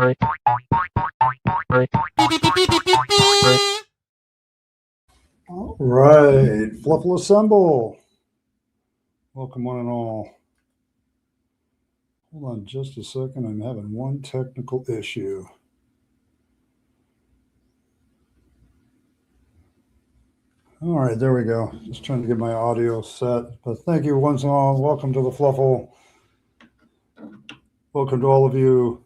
All right, Fluffle assemble. Welcome one and all. Hold on just a second. I'm having one technical issue. All right, there we go. Just trying to get my audio set. But thank you once and all. Welcome to the Fluffle. Welcome to all of you.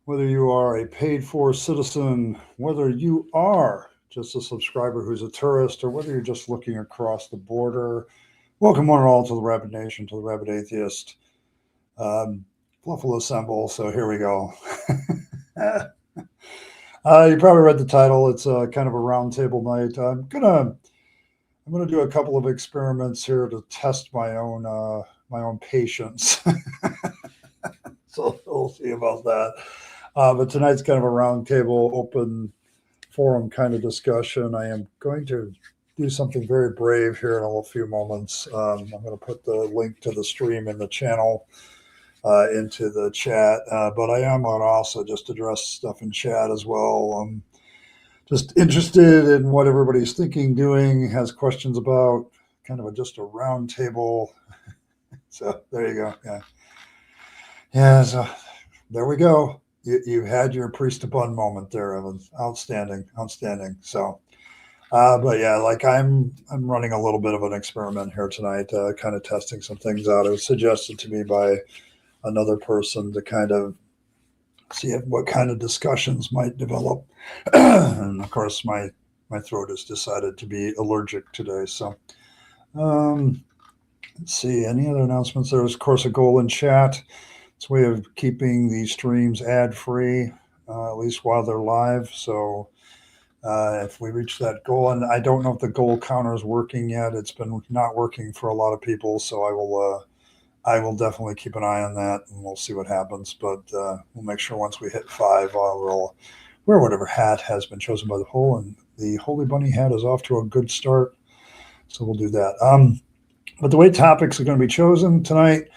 Whether you are a paid-for citizen, whether you are just a subscriber who's a tourist, or whether you're just looking across the border, welcome one and all to the Rabyd Nation, to the Rabyd Atheist. Fluffle assemble. So here we go. You probably read the title. It's kind of a roundtable night. I'm gonna do a couple of experiments here to test my own patience. So we'll see about that. But tonight's kind of a roundtable, open forum kind of discussion. I am going to do something very brave here in a few moments. I'm going to put the link to the stream in the channel into the chat, but I am going to also just address stuff in chat as well. I'm just interested in what everybody's thinking, doing, has questions about, kind of just a roundtable. So there you go. Yeah. So there we go. You had your priest to bun moment there, Evans. Outstanding. So, but yeah, like I'm running a little bit of an experiment here tonight, kind of testing some things out. It was suggested to me by another person to kind of see what kind of discussions might develop. And of course, my throat has decided to be allergic today. So, let's see. Any other announcements? There was, of course, a goal in chat. It's a way of keeping these streams ad-free, at least while they're live. So if we reach that goal, and I don't know if the goal counter is working yet. It's been not working for a lot of people. So I will definitely keep an eye on that, and we'll see what happens. But we'll make sure once we hit 5, we'll wear whatever hat has been chosen by the whole, and the Holy Bunny hat is off to a good start. So we'll do that. But the way topics are going to be chosen tonight,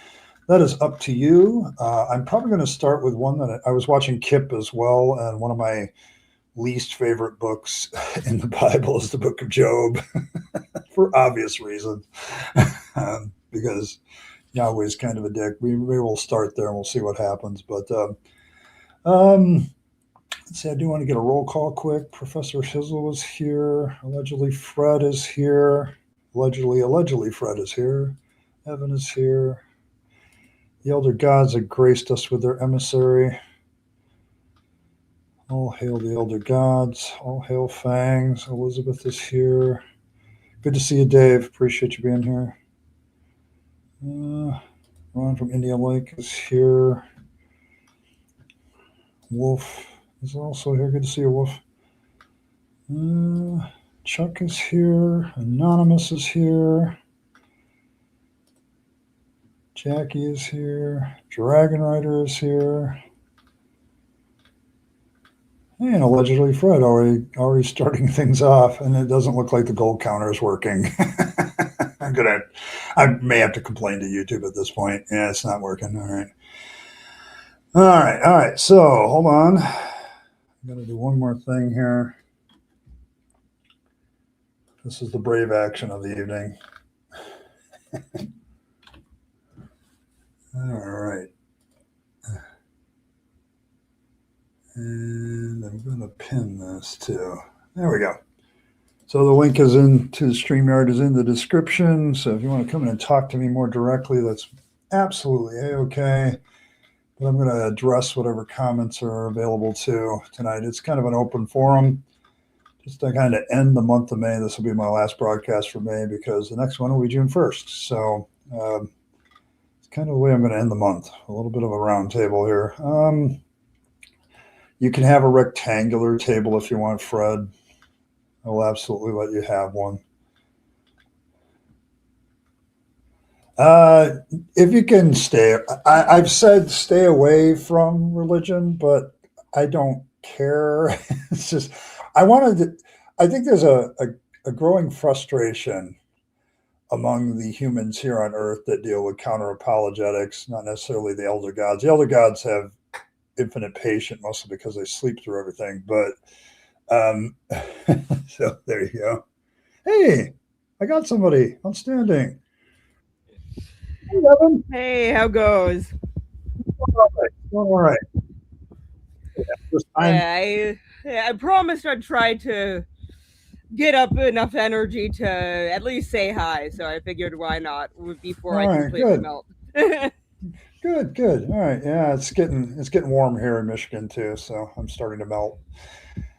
that is up to you. I'm probably going to start with one that I was watching Kip as well, and one of my least favorite books in the Bible is the Book of Job, for obvious reasons, because Yahweh's kind of a dick. We will start there and we'll see what happens. But let's see. I do want to get a roll call quick. Professor Hizzle is here. Allegedly, Fred is here. Allegedly, Fred is here. Evan is here. The elder gods have graced us with their emissary. All hail the elder gods. All hail Fangs. Elizabeth is here. Good to see you, Dave. Appreciate you being here. Ron from India Lake is here. Wolf is also here. Good to see you, Wolf. Chuck is here. Anonymous is here. Jackie is here. Dragon Rider is here. And allegedly Fred already starting things off, and it doesn't look like the gold counter is working. I may have to complain to YouTube at this point. Yeah, it's not working. All right. So hold on. I'm going to do one more thing here. This is the brave action of the evening. All right. And I'm going to pin this too. There we go. So the link is into the StreamYard is in the description. So if you want to come in and talk to me more directly, that's absolutely A-okay. But I'm going to address whatever comments are available tonight. It's kind of an open forum. Just to kind of end the month of May. This will be my last broadcast for May because the next one will be June 1st. So it's kind of the way I'm going to end the month. A little bit of a round table here. You can have a rectangular table if you want, Fred. I will absolutely let you have one. If you can stay, I've said stay away from religion, but I don't care. It's just, I think there's a growing frustration among the humans here on Earth that deal with counter apologetics, not necessarily the elder gods. The elder gods have infinite patient, mostly because I sleep through everything. But so there you go. Hey, I got somebody outstanding. Hey, Evan. Hey, how goes? All right. All right. This time, I promised I'd try to get up enough energy to at least say hi, so I figured why not before all I right. completely Good. melt. Good. Good. All right. Yeah, it's getting warm here in Michigan too, so I'm starting to melt.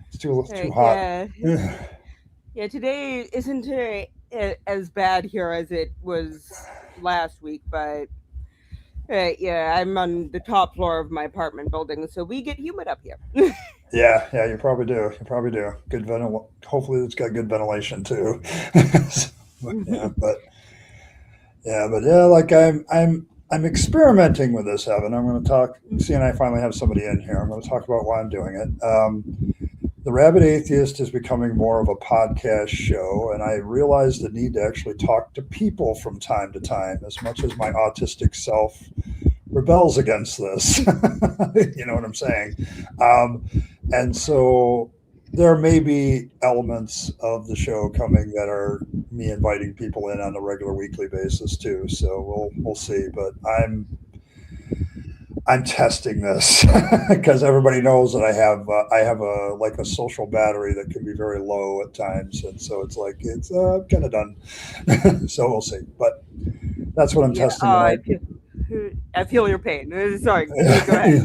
It's too hot. Yeah, Yeah. yeah. Today isn't as bad here as it was last week, but yeah, I'm on the top floor of my apartment building, so we get humid up here. Yeah, yeah, you probably do. You probably do. Good ventil. Hopefully, it's got good ventilation too. So, yeah, but yeah, like I'm experimenting with this, Evan. I'm going to talk. See, and I finally have somebody in here. I'm going to talk about why I'm doing it. The Rabyd Atheist is becoming more of a podcast show, and I realize the need to actually talk to people from time to time, as much as my autistic self rebels against this. You know what I'm saying? Um, and so there may be elements of the show coming that are me inviting people in on a regular weekly basis too. So we'll see. But I'm testing this because everybody knows that I have a like a social battery that can be very low at times, and so it's like it's kind of done. So we'll see. But that's what I'm Yeah, testing tonight. I feel your pain. Sorry, go ahead.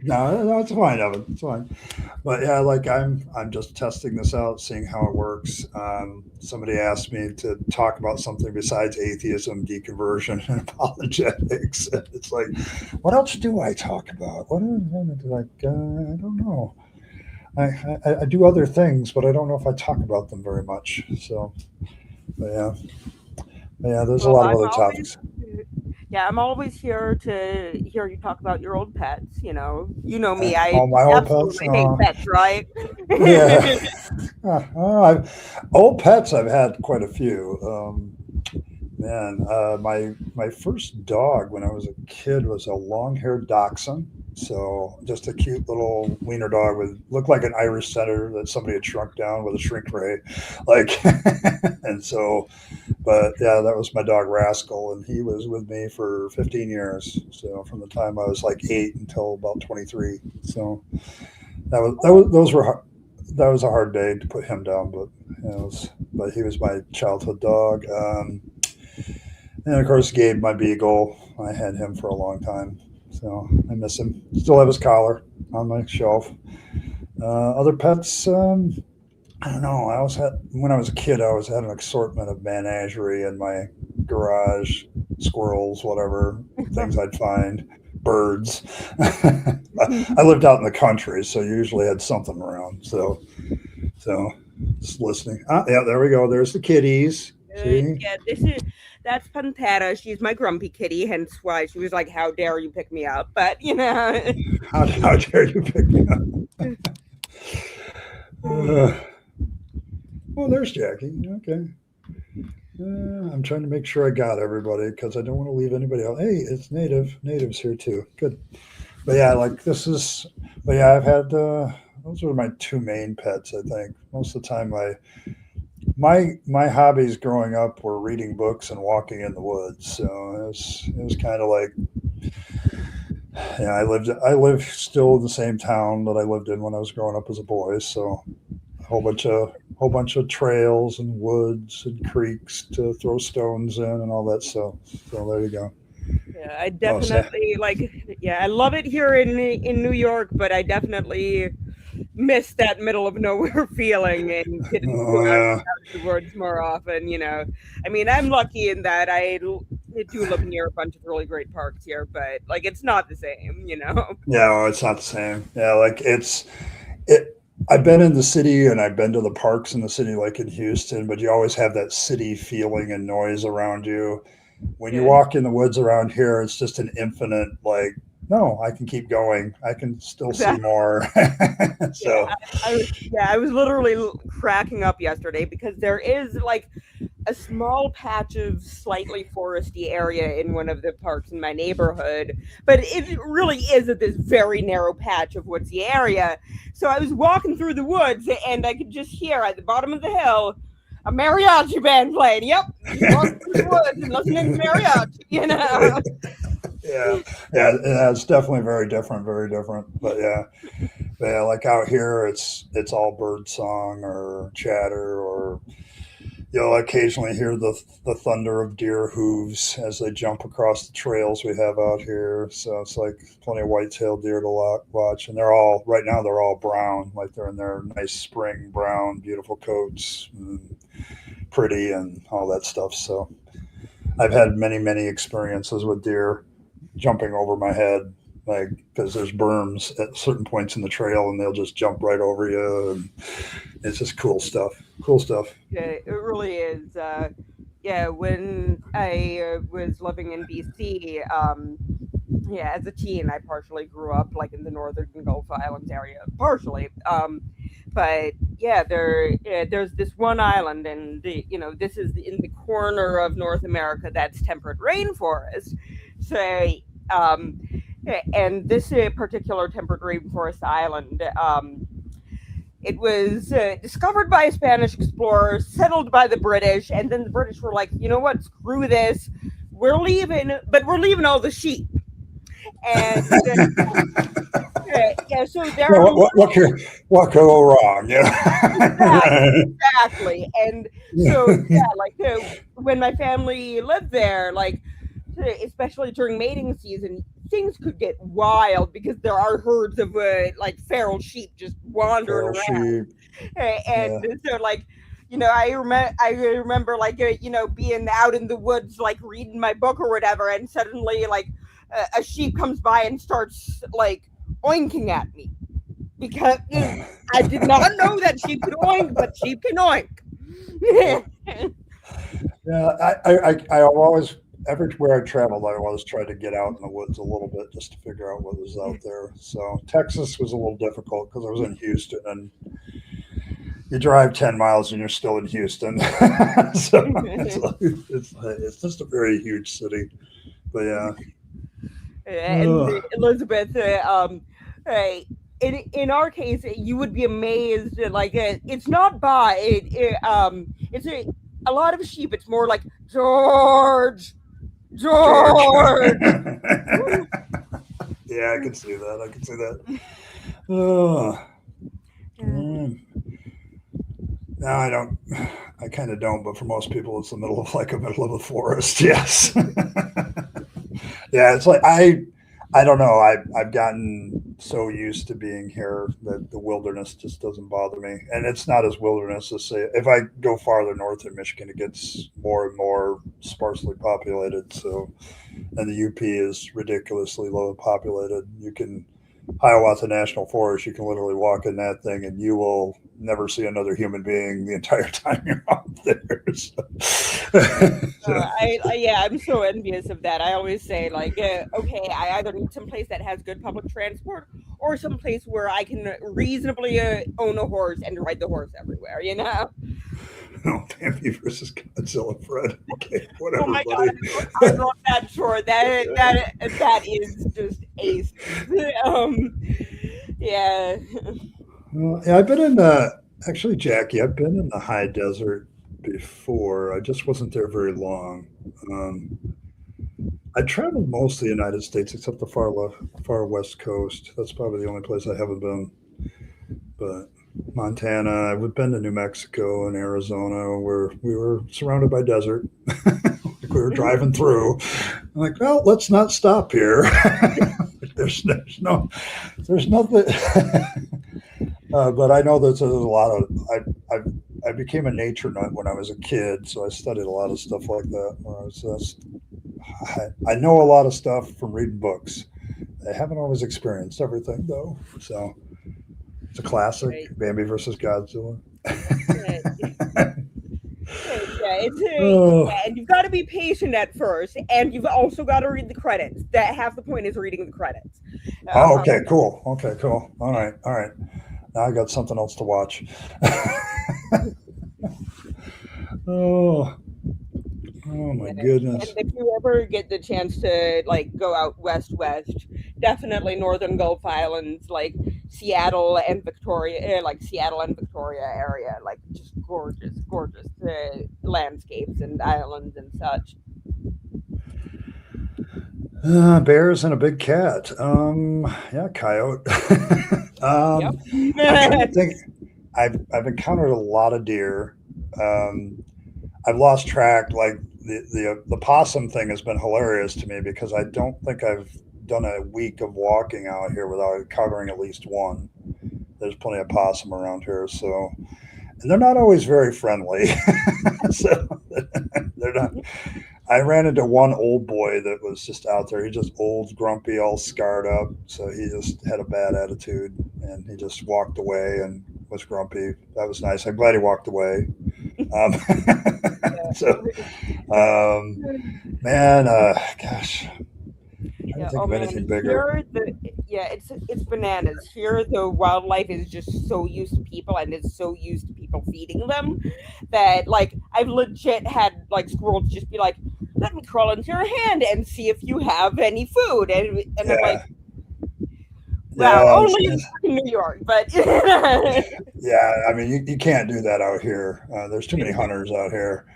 No, it's fine, Evan. It's fine. But yeah, like I'm just testing this out, seeing how it works. Somebody asked me to talk about something besides atheism, deconversion, and apologetics. And it's like, what else do I talk about? I don't know. I do other things, but I don't know if I talk about them very much. So, but yeah, there's a Well, lot of I'm other always topics. yeah, I'm always here to hear you talk about your old pets. You know me. I All my old pets. absolutely hate pets, right? Yeah. Old pets, I've had quite a few. Man, my first dog when I was a kid was a long-haired dachshund. So just a cute little wiener dog with looked like an Irish setter that somebody had shrunk down with a shrink ray, like. And so, but yeah, that was my dog Rascal, and he was with me for 15 years. So from the time I was like 8 until about 23. So those were that was a hard day to put him down, but but he was my childhood dog. And of course, Gabe, my beagle, I had him for a long time, so I miss him. Still have his collar on my shelf. Other pets, I don't know. I always had when I was a kid, I always had an assortment of menagerie in my garage, squirrels, whatever things I'd find, birds. I lived out in the country, so you usually had something around. So just listening. Ah, yeah, there we go. There's the kitties. See, Yeah, that's Pantera. She's my grumpy kitty, hence why she was like, "How dare you pick me up?" But how dare you pick me up? Uh, oh, there's Jackie. Okay. I'm trying to make sure I got everybody because I don't want to leave anybody out. Hey, it's natives here too. Good. But yeah, like this is. But yeah, I've had those are my two main pets. I think most of the time my hobbies growing up were reading books and walking in the woods. So it was kind of like yeah, I live still in the same town that I lived in when I was growing up as a boy. So a whole bunch of trails and woods and creeks to throw stones in and all that stuff. So there you go. yeah, I Oh, say, definitely like. Yeah, I love it here in New York, but I definitely miss that middle of nowhere feeling and getting to go oh yeah, out to the woods more often. I mean, I'm lucky in that I do live near a bunch of really great parks here, but like it's not the same. yeah. Oh, it's not the same. Yeah, like it. I've been in the city and I've been to the parks in the city, like in Houston, but you always have that city feeling and noise around you. When you Yeah. walk in the woods around here, it's just an infinite, like, no, I can keep going. I can still see more. Yeah, So, I was literally cracking up yesterday because there is like a small patch of slightly foresty area in one of the parks in my neighborhood, but it really is this very narrow patch of woodsy area. So I was walking through the woods, and I could just hear at the bottom of the hill a mariachi band playing. Yep, just walking through the woods and listening to mariachi, yeah, it's definitely very different, but yeah, like out here it's all bird song or chatter, or you'll occasionally hear the thunder of deer hooves as they jump across the trails we have out here. So it's like plenty of white-tailed deer to watch, and they're all brown, like they're in their nice spring brown, beautiful coats, and pretty and all that stuff. So I've had many experiences with deer jumping over my head, like because there's berms at certain points in the trail, and they'll just jump right over you, and it's just cool stuff. Yeah, it really is. Yeah, when I was living in BC, yeah, as a teen, I partially grew up like in the northern Gulf Islands area, partially. But yeah, there's this one island, and this is in the corner of North America that's temperate rainforest. So, and this particular temperate rainforest island, it was discovered by a Spanish explorer, settled by the British, and then the British were like, you know what, screw this, we're leaving, but we're leaving all the sheep. And yeah, so there are what could go wrong? Yeah, exactly. And so yeah, like when my family lived there, like especially during mating season, things could get wild because there are herds of like feral sheep just wandering around. And so like I remember like being out in the woods like reading my book or whatever, and suddenly like a sheep comes by and starts like oinking at me because I did not know that sheep could oink, but sheep can oink. Yeah, I always, everywhere I traveled, I always tried to get out in the woods a little bit just to figure out what was out there. So Texas was a little difficult because I was in Houston, and you drive 10 miles and you're still in Houston. So it's just a very huge city. But yeah. And Elizabeth, in our case, you would be amazed. Like it's not by it's a lot of sheep. It's more like George. Yeah, I can see that. Oh. No, I don't. I kind of don't. But for most people, it's the middle of a forest. Yes. Yeah, it's like I don't know. I've gotten so used to being here that the wilderness just doesn't bother me, and it's not as wilderness as say if I go farther north in Michigan, it gets more and more sparsely populated. So, and the UP is ridiculously low populated. You can Hiawatha National Forest. You can literally walk in that thing, and you will never see another human being the entire time you're out there. I'm so envious of that. I always say, like, okay, I either need some place that has good public transport or some place where I can reasonably own a horse and ride the horse everywhere, No, Bambi versus Godzilla, Fred. Okay, whatever, oh my buddy. God, I love that short. That is just ace. Yeah. Well, yeah, I've been in actually, Jackie. I've been in the high desert before. I just wasn't there very long. I traveled most of the United States except the far west coast. That's probably the only place I haven't been. But Montana, I've been to New Mexico and Arizona, where we were surrounded by desert. We were driving through. I'm like, well, let's not stop here. there's nothing. But I know that there's a lot of. I became a nature nut when I was a kid, so I studied a lot of stuff like that. I know a lot of stuff from reading books. I haven't always experienced everything though, so it's a classic. Right. Bambi versus Godzilla. And you've got to be patient at first, and you've also got to read the credits. That half the point is reading the credits. Okay, cool. All right. Now I got something else to watch. Oh, Oh my And goodness. if you ever get the chance to like go out west, definitely Northern Gulf Islands, like Seattle and Victoria, like Seattle and Victoria area, like just gorgeous, gorgeous landscapes and islands and such. Bears and a big cat. Yeah, coyote. Yep. I'm trying to think. I've encountered a lot of deer. I've lost track. Like the possum thing has been hilarious to me because I don't think I've done a week of walking out here without encountering at least one. There's plenty of possum around here, so and they're not always very friendly. So they're not. I ran into one old boy that was just out there. He just old, grumpy, all scarred up. So he just had a bad attitude, and he just walked away and was grumpy. That was nice. I'm glad he walked away. Um, so, man, gosh, trying to Yeah. think Oh of man, anything bigger. it's bananas. Here, the wildlife is just so used to people, and is so used to people feeding them that like I've legit had like squirrels just be like, "Let me crawl into your hand and see if you have any food," and I'm like, Yeah, "Wow, yeah, only in New York." But yeah. I mean, you can't do that out here. There's too many hunters out here.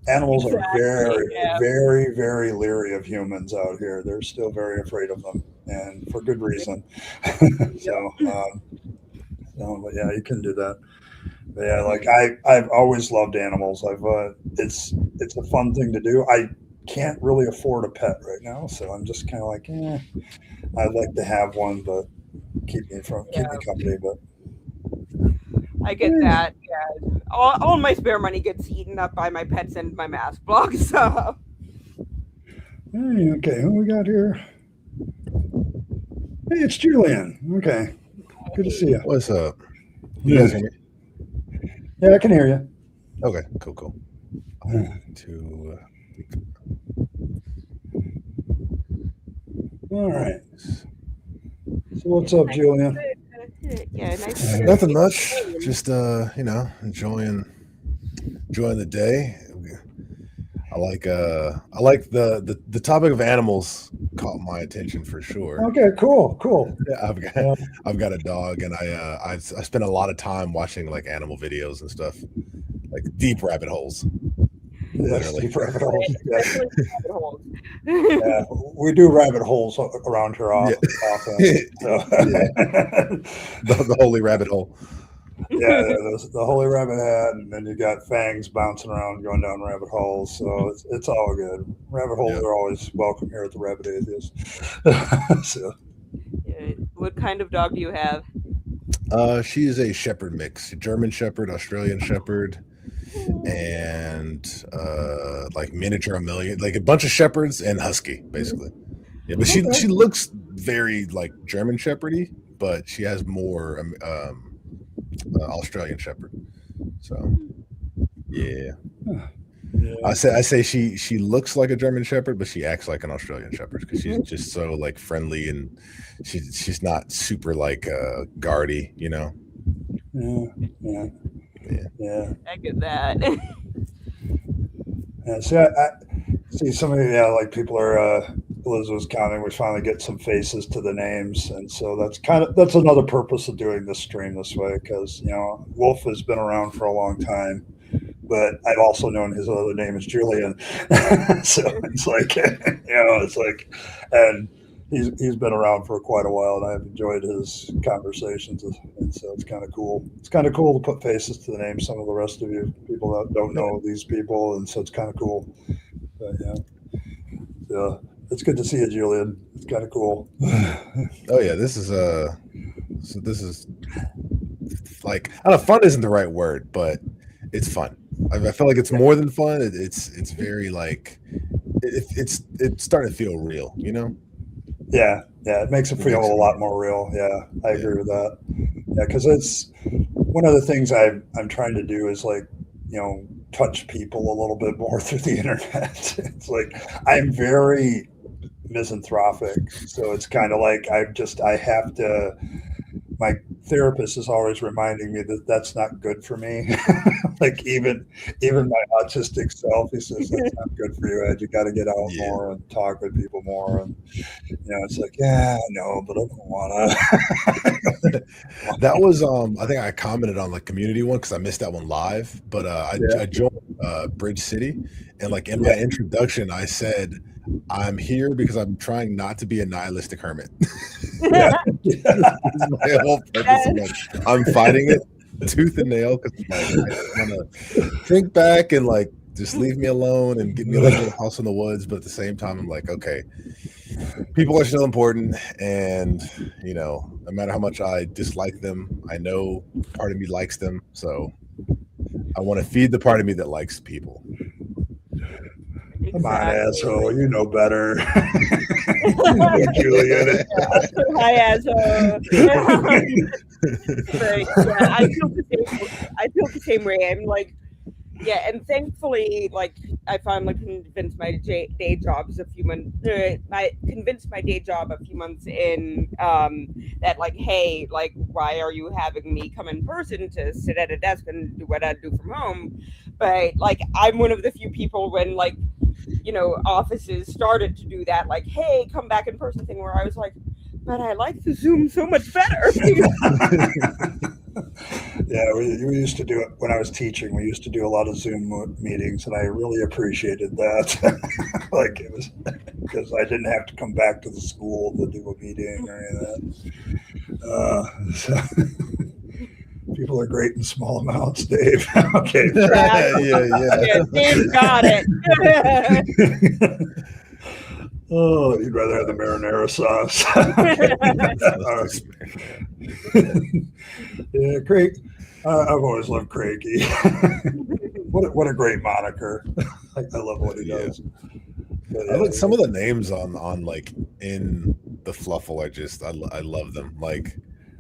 Animals are exactly, very, yeah, very, very leery of humans out here. They're still very afraid of them, and for good reason. So, yep, no, but yeah, you can do that. But yeah, like I've always loved animals. It's a fun thing to do. I can't really afford a pet right now, so I'm just kind of like, I'd like to have one, but keep me yeah. company. But I get that. Yeah, all my spare money gets eaten up by my pets and my math blog. So hey, okay, who we got here? Hey, it's Julian. Okay, good to see you. What's up? You Yeah, guys hear me? yeah, I can hear you. Okay, cool. To All right. So what's up, Julian? yeah, nice. nothing much. Just enjoying the day. I like the topic of animals caught my attention for sure. Okay, cool. Yeah, Yeah, I've got a dog, and I spend a lot of time watching like animal videos and stuff, like deep rabbit holes, yes, literally. deep rabbit holes. Yeah, Especially rabbit holes. yeah, we do rabbit holes around here Yeah, often. So yeah, the holy rabbit hole. yeah, the holy rabbit hat, and then you got Fangs bouncing around, going down rabbit holes. So it's all good. Rabbit holes Yeah. are always welcome here at the Rabid Atheist. So What kind of dog do you have? She is a shepherd mix, German shepherd, Australian shepherd, and like miniature million, like a bunch of shepherds and husky, basically. Yeah, but okay, she looks very like German shepherdy, but she has more Australian shepherd. So yeah, yeah, I say she looks like a German shepherd, but she acts like an Australian shepherd because she's just so like friendly, and she's not super like guardy, you know. yeah, yeah, Yeah. yeah. I get that. Yeah, see, I see some of the, yeah, like people are Elizabeth's counting. We finally get some faces to the names, and so that's another purpose of doing this stream this way because Wolf has been around for a long time, but I've also known his other name is Julian, so it's like it's like, and he's been around for quite a while, and I've enjoyed his conversations, and so it's kind of cool. It's kind of cool to put faces to the names. Some of the rest of you people that don't know these people, and so it's kind of cool. But yeah, it's good to see you, Julian. It's kind of cool. Oh yeah, this is like I don't know, fun isn't the right word, but it's fun. I feel like it's more than fun. It's very like it's starting to feel real, you know. Yeah, it makes it feel a lot more real. Yeah, I agree with that. Yeah, because it's one of the things I'm trying to do is like touch people a little bit more through the internet. It's like I'm very misanthropic, so it's kind of like I have to my therapist is always reminding me that that's not good for me. Like even my autistic self, he says that's not good for you, Ed. You got to get out more and talk with people more. And it's like, yeah, I know, but I don't want to. That was I think I commented on the community one because I missed that one live. But I joined Bridge City, and like in my introduction, I said, I'm here because I'm trying not to be a nihilistic hermit. This is my whole purpose. I'm fighting it tooth and nail because I just want to think back and like just leave me alone and give me a little house in the woods. But at the same time, I'm like, okay, people are still important, and no matter how much I dislike them, I know part of me likes them, so I want to feed the part of me that likes people. Come on, asshole. You know better. Julian. Hi, asshole. But, yeah, I feel the same way. I'm like, and thankfully, like, I finally convinced my day jobs a few months. Convinced my day job a few months in that, like, hey, like, why are you having me come in person to sit at a desk and do what I do from home? But like, I'm one of the few people when like, offices started to do that, like, hey, come back in person thing, where I was like, but I like the Zoom so much better. Yeah, we used to do it when I was teaching. We used to do a lot of Zoom meetings, and I really appreciated that. Like, it was because I didn't have to come back to the school to do a meeting or any of that. People are great in small amounts, Dave. Okay. Yeah, Dave got it. Oh, you'd rather have the marinara sauce. Yeah, Craig. I've always loved Craigie. What a great moniker. I love what he does. But, I like some of the names on like in the Fluffle. I love them. Like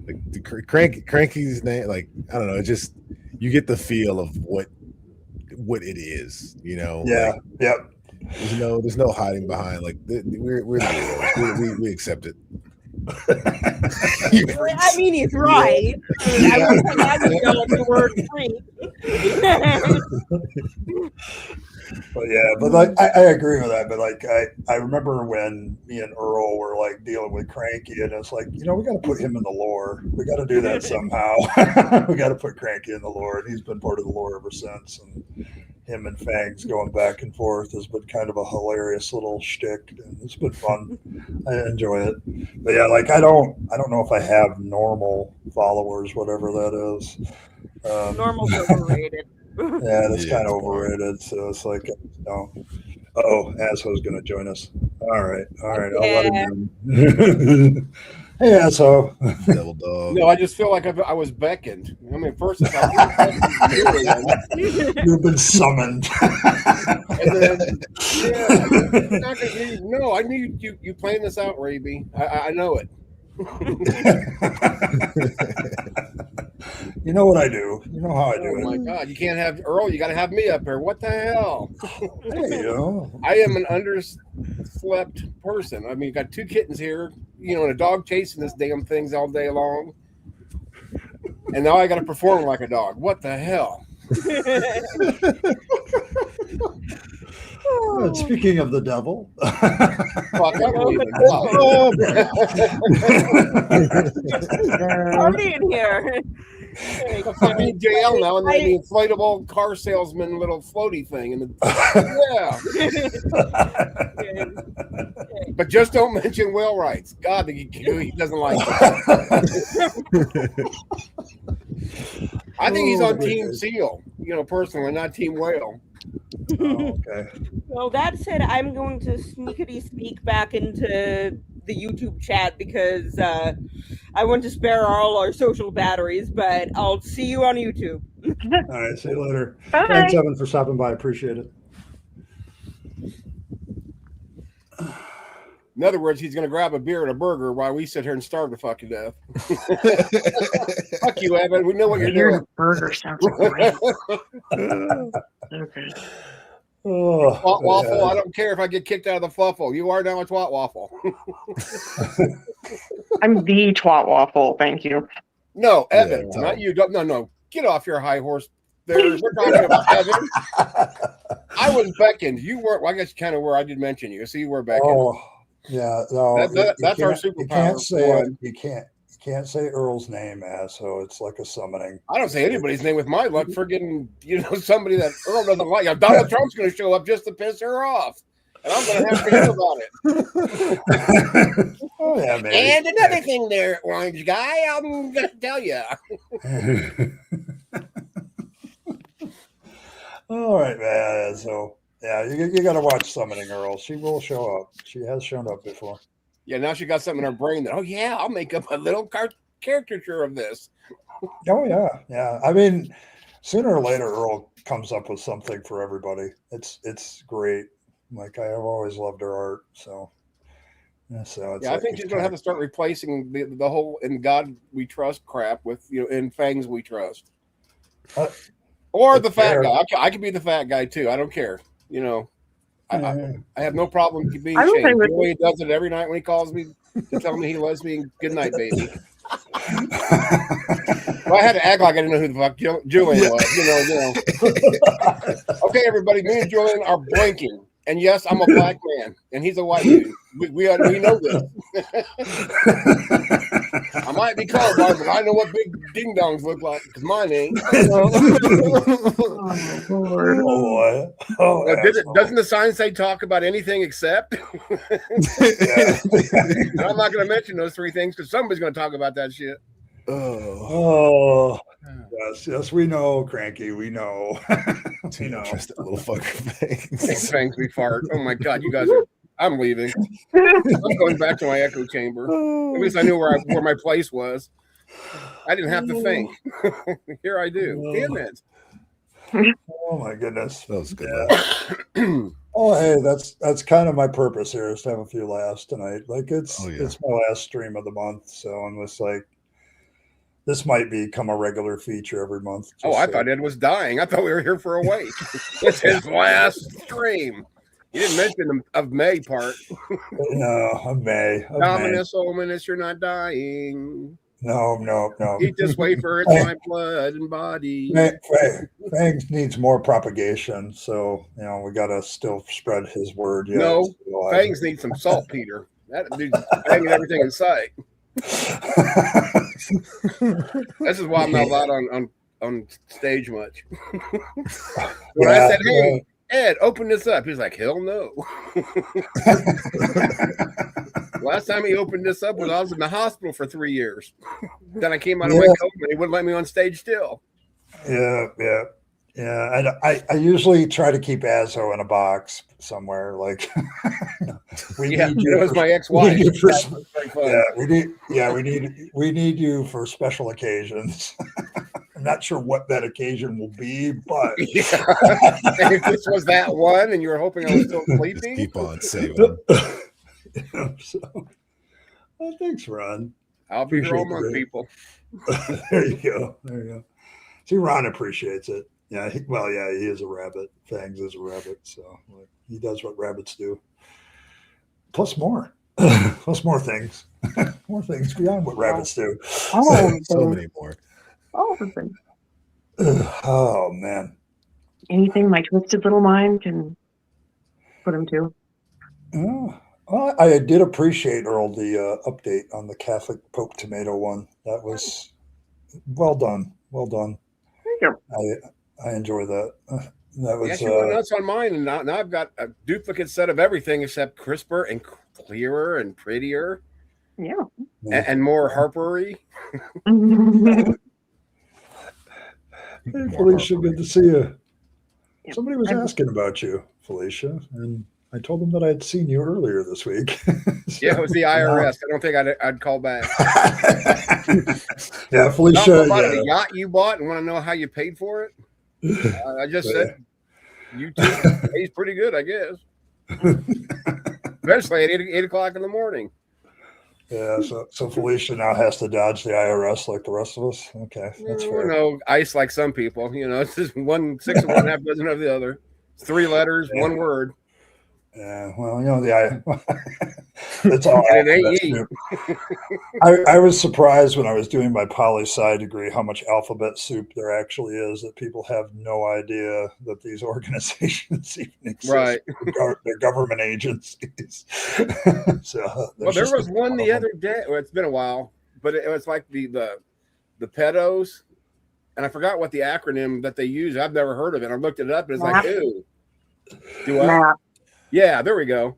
the Cranky's name. Like, I don't know. It just, you get the feel of what it is. Yeah. Like, Yep. There's no hiding behind. Like, we're we accept it. I mean, he's right. I wouldn't imagine the word freak. But like I agree with that. But like I remember when me and Earl were like dealing with Cranky, and it's like, we got to put him in the lore. We got to do that somehow. We got to put Cranky in the lore, and he's been part of the lore ever since. And him and Fangs going back and forth has been kind of a hilarious little shtick, and it's been fun. I enjoy it. But yeah, like I don't know if I have normal followers, whatever that is. Normal's overrated. Yeah, that's kind of overrated. So it's like, Asshole's going to join us. All right. I'll let him in. Hey, Asshole. Devil dog. No, I just feel like I was beckoned. I mean, first of all, you've been summoned. And then, no, I need you playing this out, Rabyd. I know it. You know what I do. You know how I do it. Oh my God, you can't have Earl. You got to have me up here. What the hell? Hey, I am an underslept person. I mean, you got two kittens here, and a dog chasing this damn things all day long. And now I got to perform like a dog. What the hell? Speaking of the devil. Fuck, Party in here. I'm in jail now, and then the inflatable car salesman little floaty thing, and but just don't mention whale rights. God, he doesn't like it. I think he's on Team Seal, personally, not Team Whale. Oh, okay. Well, that said, I'm going to sneak back into the YouTube chat because I want to spare all our social batteries, but I'll see you on YouTube. All right, see you later. Bye. Thanks, Evan, for stopping by. Appreciate it. In other words, he's going to grab a beer and a burger while we sit here and starve to fuck to death. Fuck you, Evan. We know what you're doing. A burger sounds great. Okay. Twat waffle. Yeah. I don't care if I get kicked out of the Fluffle. You are now a twat waffle. I'm the twat waffle. Thank you. No, Evan, Yeah, not you. No. Get off your high horse. We're talking about Evan. I was beckoned. You weren't. Well, I guess you kind of were. I did mention you. So you were beckoned. Oh, yeah. No, That's our you superpower. can't say One. you can't say Earl's name, so it's like a summoning. I don't say anybody's name with my luck for getting, somebody that Earl doesn't like. Donald Trump's going to show up just to piss her off. And I'm going to have to hear about it. Oh, yeah, maybe. And another thing there, orange guy, I'm going to tell you. All right, man. So, yeah, you got to watch Summoning Earl. She will show up. She has shown up before. Yeah, now she got something in her brain that, I'll make up a little caricature of this. Oh, yeah. Yeah. I mean, sooner or later, Earl comes up with something for everybody. It's great. Like, I have always loved her art. So, it's I like think she's going to have to start replacing the whole "in God we trust" crap with "in Fangs we trust," or the fat guy. I could be the fat guy too. I don't care. I have no problem being shamed. He does it every night when he calls me to tell me he loves me. And good night, baby. Well, I had to act like I didn't know who the fuck Julian was. Okay, everybody, me and Julian are blinking. And yes, I'm a black man, and he's a white dude. We know this. I might be colorblind, but I know what big ding dongs look like because mine ain't. Doesn't the sign say talk about anything except? I'm not going to mention those three things because somebody's going to talk about that shit. Oh, yes, we know, Cranky. We know. You know, trust that little fucker Fangs. Fangs me fart. Oh my god, you guys are. I'm leaving. I'm going back to my echo chamber. At least I knew where my place was. I didn't have to think. Here I do. Damn it. Oh my goodness, that was good. Yeah. Oh, hey, that's kind of my purpose here is to have a few laughs tonight. Like it's my last stream of the month, so I'm just like, this might become a regular feature every month. I thought Ed was dying. I thought we were here for a week. It's his last stream. You didn't mention the of May part. No, of May. Ominous, ominous, you're not dying. No. Eat this wafer, it's my blood and body. Fangs needs more propagation, so we gotta still spread his word. Yeah, no, Fangs needs some saltpeter. That dude's banging everything in sight. This is why I'm not allowed on stage much. When I said, "Hey, Ed, open this up," he's like, "Hell no." Last time he opened this up was I was in the hospital for 3 years. Then I came out of my coma and he wouldn't let me on stage still. Yeah. And I usually try to keep Azo in a box somewhere. Like we need you. It was my ex-wife. We need you for special occasions. I'm not sure what that occasion will be, but and if this was that one, and you were hoping I was still sleeping, keep on saving. Thanks, Ron. I'll be here all month, people. There you go. See, Ron appreciates it. Yeah, he is a rabbit. Fangs is a rabbit, so he does what rabbits do. Plus more things. More things beyond what rabbits do. So many more. All the things. Oh, man. Anything my twisted little mind can put him to. Well, I did appreciate, Earl, the update on the Catholic Pope Tomato one. That was well done. Well done. Thank you. I enjoy that. That was you went nuts on mine, and now I've got a duplicate set of everything except crisper and clearer and prettier. Yeah. And more harpery. Hey, Felicia, good to see you. Somebody was asking about you, Felicia, and I told them that I had seen you earlier this week. Yeah, it was the IRS. I don't think I'd call back. Yeah, Felicia. The yacht you bought and want to know how you paid for it? I just said YouTube pays pretty good, I guess. Especially at 8 o'clock in the morning. Yeah, so Felicia now has to dodge the IRS like the rest of us. Okay, that's fair. No, ice like some people. It's just 1 6 of one, half dozen of the other. It's 3 letters, 1 word. Yeah, well, that's all. And it ain't I was surprised when I was doing my poli-sci degree how much alphabet soup there actually is. That people have no idea that these organizations even exist. Right. They're government agencies. So Well, there was one the other day. Well, it's been a while, but it was like the pedos, and I forgot what the acronym that they use. I've never heard of it. I looked it up, and it's like, ew. Do I? Map. Yeah, there we go.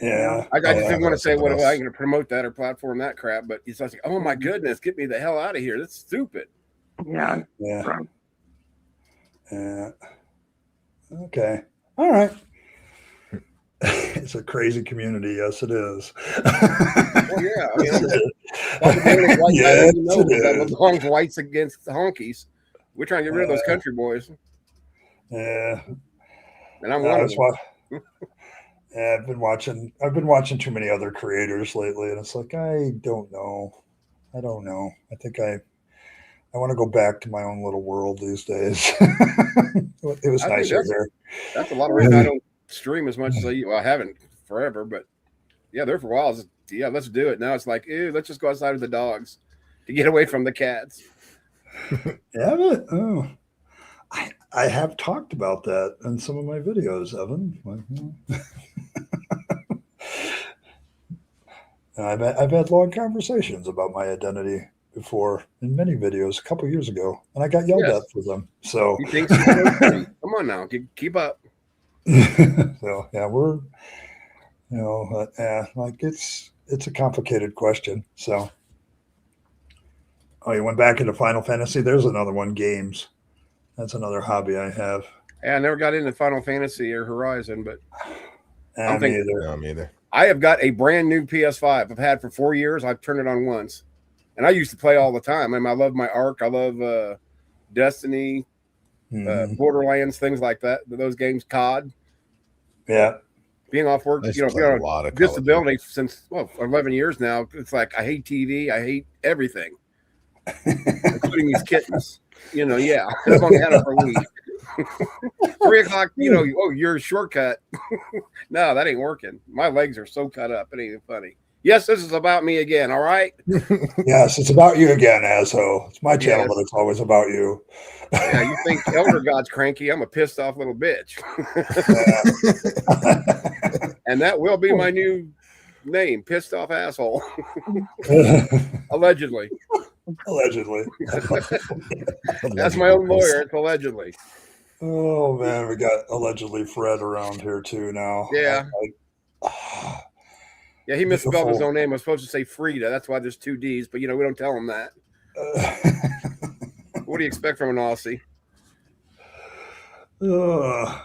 Yeah, I just didn't want to say what else. I'm going to promote that or platform that crap, but it's like, oh my goodness, get me the hell out of here. That's stupid. Yeah. yeah, yeah. Okay, all right. It's a crazy community. Yes, it is. Well, yeah, I mean, the only white guy that that belongs whites against the honkies. We're trying to get rid of those country boys. Yeah, and I'm one of them. Yeah, I've been watching too many other creators lately, and it's like I don't know. I think I want to go back to my own little world these days. It was nicer there. That's a lot of reason I don't stream as much as I haven't forever, but yeah, there for a while. Yeah, let's do it. Now it's like, ew, let's just go outside with the dogs to get away from the cats. Yeah, but I have talked about that in some of my videos, Evan. I've had long conversations about my identity before in many videos a couple years ago, and I got yelled at for them. So he thinks he's okay. Come on now, keep up. So yeah, we're like it's a complicated question. So you went back into Final Fantasy. There's another one, games. That's another hobby I have. Yeah, I never got into Final Fantasy or Horizon, but me either. I have got a brand new PS5. I've had for 4 years. I've turned it on once, and I used to play all the time. I love my Ark. I love Destiny, Borderlands, things like that. Those games, COD. Yeah. Being off work, a lot of disability since 11 years now. It's like I hate TV. I hate everything, including these kittens. Yeah, I've only had them for a week. 3 o'clock, you're a shortcut. No, that ain't working. My legs are so cut up. It ain't even funny. Yes, this is about me again. All right. Yes, it's about you again, asshole. It's my channel, but it's always about you. Yeah, you think Elder God's cranky? I'm a pissed off little bitch. And that will be my new name, pissed off asshole. Allegedly. That's my own lawyer. It's allegedly. Oh man, we got allegedly Fred around here too now. Yeah. Yeah, he misspelled his own name. I was supposed to say Frida. That's why there's 2 D's, but we don't tell him that. What do you expect from an Aussie? Oh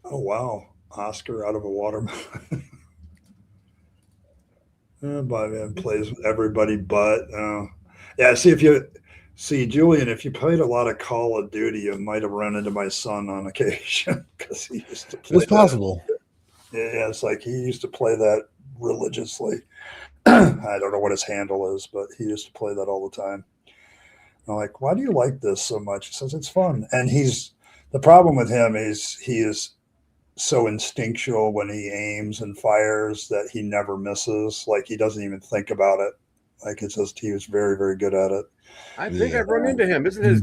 wow, Oscar out of a watermelon. My man plays with everybody but Julian, if you played a lot of Call of Duty, you might have run into my son on occasion because he used to play. It's possible. Yeah, it's like he used to play that religiously. I don't know what his handle is, but he used to play that all the time. I'm like, why do you like this so much? He says it's fun. And the problem with him is he is so instinctual when he aims and fires that he never misses. Like he doesn't even think about it. Like it's just he was very, very good at it. I think I've run into him. Isn't his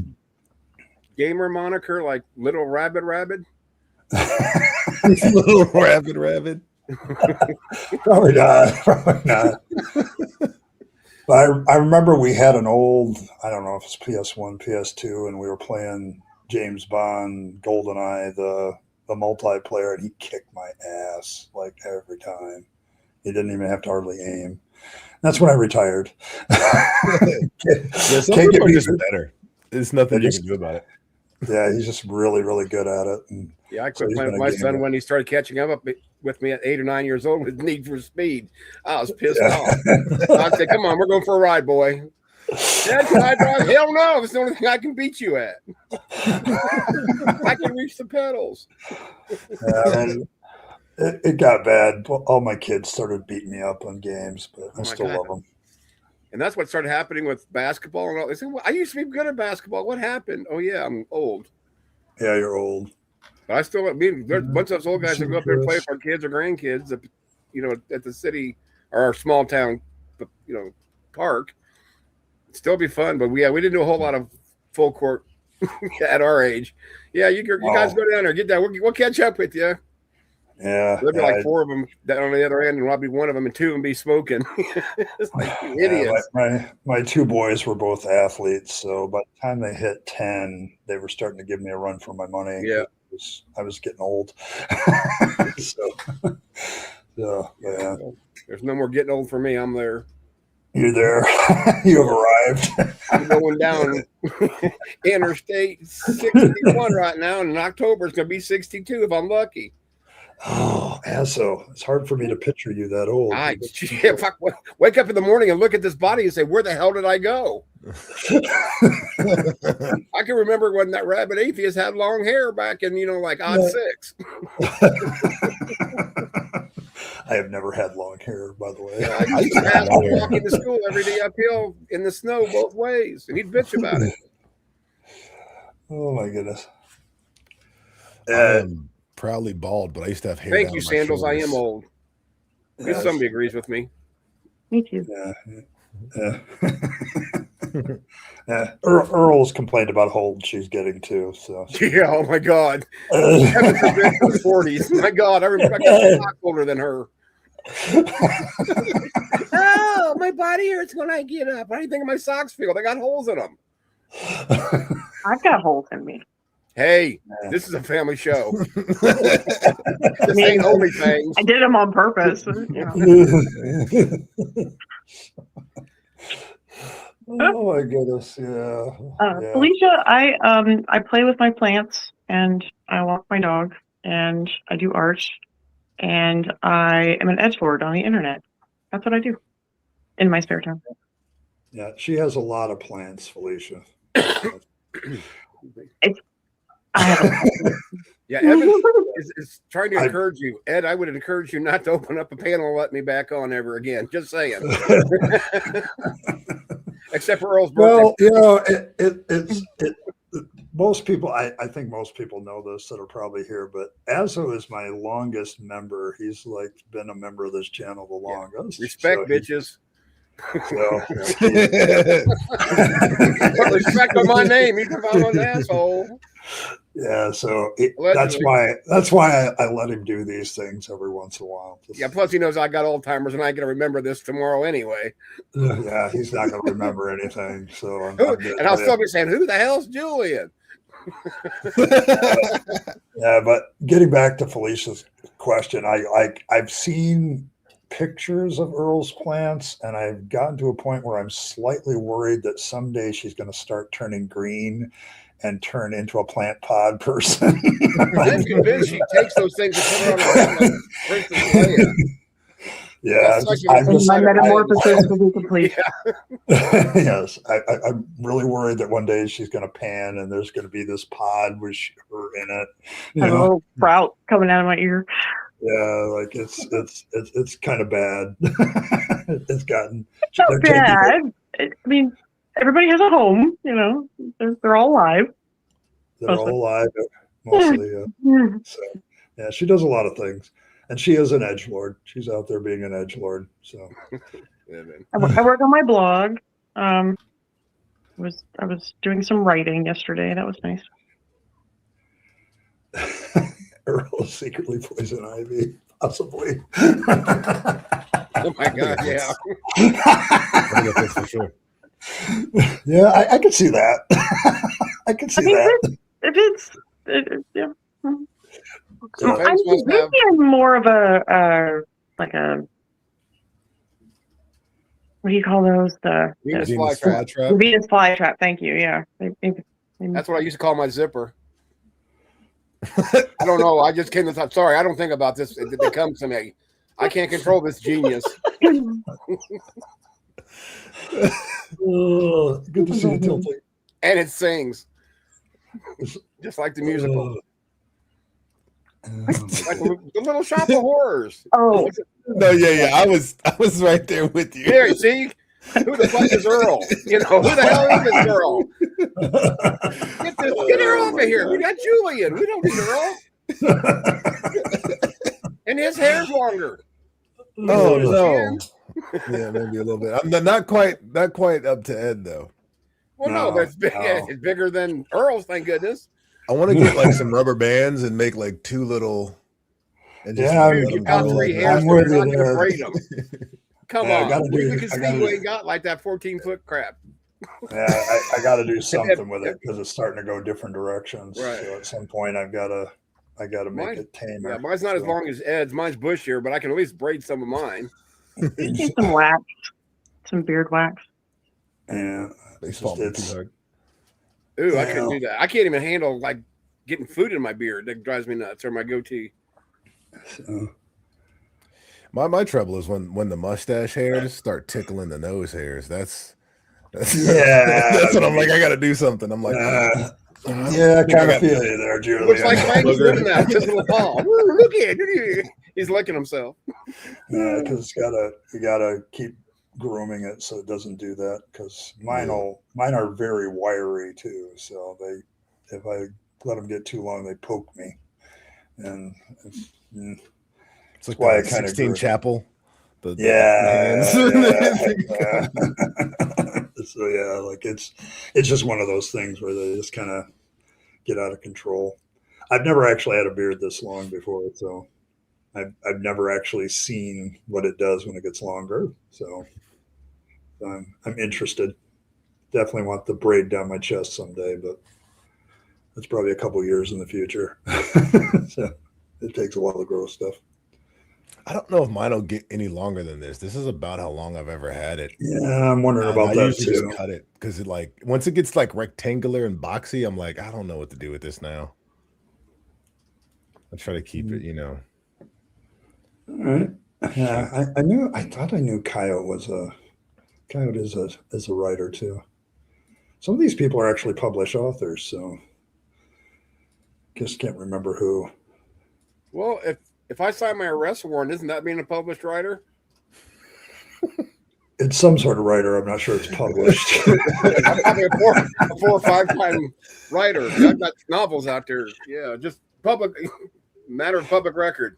gamer moniker like Little Rabyd? Little Rabyd. Probably not. But I remember we had an old, I don't know if it's PS1, PS2, and we were playing James Bond, GoldenEye, the multiplayer, and he kicked my ass like every time. He didn't even have to hardly aim. That's when I retired. Some people are just better. There's nothing you can do about it. Yeah, he's just really, really good at it. And I quit playing with my son when he started catching up with me at 8 or 9 years old with Need for Speed. I was pissed off. I said, "Come on, we're going for a ride, boy." Dad, can I drive? Hell no! It's the only thing I can beat you at. I can reach the pedals. And it got bad. All my kids started beating me up on games, but I still love them. And that's what started happening with basketball and all. They said, well, I used to be good at basketball. What happened? Oh yeah, I'm old. Yeah, you're old. But I still, there's a bunch of those old guys that go up there and play with our kids or grandkids, at the city or our small town, park. It'd still be fun, but we didn't do a whole lot of full court at our age. Yeah, you guys go down there, get down. We'll catch up with you. Yeah, there'll be like 4 of them down on the other end, and I'll be one of them, and 2 of them be smoking. It's like idiots. My 2 boys were both athletes, so by the time they hit 10, they were starting to give me a run for my money. Yeah, I was getting old. So yeah. There's no more getting old for me. I'm there. You're there. You have arrived. I'm going down Interstate 61 right now, and in October it's going to be 62 if I'm lucky. Oh, Asso. It's hard for me to picture you that old. If I wake up in the morning and look at this body and say, where the hell did I go? I can remember when that Rabyd Atheist had long hair back in, like odd 6. I have never had long hair, by the way. Yeah, I used to have him walking to school every day uphill in the snow both ways, and he'd bitch about it. Oh, my goodness. I'm proudly bald, but I used to have hair. Thank you, Sandals. I am old. At least somebody agrees with me. Me too. Yeah. Yeah. Earl's complained about how old she's getting too. So yeah, oh my God, heaven forbid for the 40s. My God, I got a lot older than her. Oh, my body hurts when I get up. How do you think my socks feel? They got holes in them. I've got holes in me. Hey, this is a family show. This ain't only Fangs. I did them on purpose. Oh my goodness, yeah. Felicia, I play with my plants and I walk my dog and I do art and I am an edgelord on the internet. That's what I do in my spare time. Yeah, she has a lot of plants, Felicia. Yeah, Evan is trying to encourage you. Ed, I would encourage you not to open up a panel and let me back on ever again. Just saying. Except for Earl's birthday. Well, most people, I think most people know this that are probably here, but Azo is my longest member. He's been a member of this channel the longest. Respect, bitches. So, respect on my name. You can I'm an asshole. Yeah, so that's why I let him do these things every once in a while. Plus he knows I got Alzheimer's and I can remember this tomorrow anyway. Yeah, he's not going to remember anything. So and I'll still be saying, "Who the hell's Julian?" Yeah, but getting back to Felicia's question, I've seen pictures of Earl's plants, and I've gotten to a point where I'm slightly worried that someday she's going to start turning green and turn into a plant pod person. I'm convinced she takes those things and put it on her Princess Leia. Yeah, my metamorphosis will be complete. Yeah. Yes, I'm really worried that one day she's going to pan and there's going to be this pod with her in it. A little sprout coming out of my ear. Yeah, it's kind of bad. It's gotten. It's not bad. I mean, everybody has a home. They're all alive. They're all alive, mostly. So, yeah, she does a lot of things. And she is an edgelord. She's out there being an edgelord. So I work on my blog. I was doing some writing yesterday. That was nice. Earl is secretly poison ivy, possibly. Oh my God! Yeah. That's for sure. Yeah, I can see that. I can see that. Yeah. So I'm more of a what do you call those? The Venus flytrap. The Venus flytrap. Thank you. Yeah. That's what I used to call my zipper. I don't know. I just came to thought. Sorry, I don't think about this. It comes to me. I can't control this genius. Oh, good to see you tilting. And it sings, just like the musical. Like the Little Shop of Horrors. Oh no, yeah. I was right there with you. Here, see, who the fuck is Earl? Who the hell is this Earl? Get Earl off of here. We got Julian. We don't need Earl. And his hair's longer. Oh no. Yeah, maybe a little bit. I'm not quite up to Ed though. Well, no, that's big. No. It's bigger than Earl's, thank goodness. I want to get like some rubber bands and make like two little. And just Yeah, let Dude, them you've got grow three like hairs, I'm but with you're you not gonna there. braid them. Come Yeah, I on, gotta do- we can I see gotta- you ain't got like that 14-foot crap. Yeah, I got to do something with it because it's starting to go different directions. Right. So at some point, I gotta make Mine- it tamer. Yeah, mine's not as So- long as Ed's. Mine's bushier, but I can at least braid some of mine. Need some wax, some beard wax. Yeah, baseball It's- too hard. Ooh, I couldn't do that. I can't even handle like getting food in my beard. That drives me nuts. Or my goatee. so, My trouble is when the mustache hairs start tickling the nose hairs. That's Yeah. that's what I'm like. I got to do something. I'm like, yeah, I kind of feel you there, Julian. Looks like Fangs Booger. doing that. His little paw. Woo, look at it. He's licking himself. Yeah, because you gotta keep grooming it so it doesn't do that. Because mine are very wiry too. So if I let them get too long, they poke me, and it's like why I the kinda 16 grew. chapel. The yeah. hands. So yeah, like it's just one of those things where they just kind of get out of control. I've never actually had a beard this long before, so I've never actually seen what it does when it gets longer. So I'm interested. Definitely want the braid down my chest someday, but that's probably a couple years in the future. So it takes a while to grow stuff. I don't know if mine will get any longer than this. This is about how long I've ever had it. Yeah, I'm wondering And about I that usually too. just cut it because it like once it gets like rectangular and boxy, I'm like, I don't know what to do with this now. I try to keep it, you know. All right. Yeah, I thought I knew Coyote is a writer too. Some of these people are actually published authors, so just can't remember who. Well, if I sign my arrest warrant, isn't that being a published writer? It's some sort of writer. I'm not sure it's published. I'm probably a 4 or 5 time writer. I've got novels out there. Yeah, just matter of public record.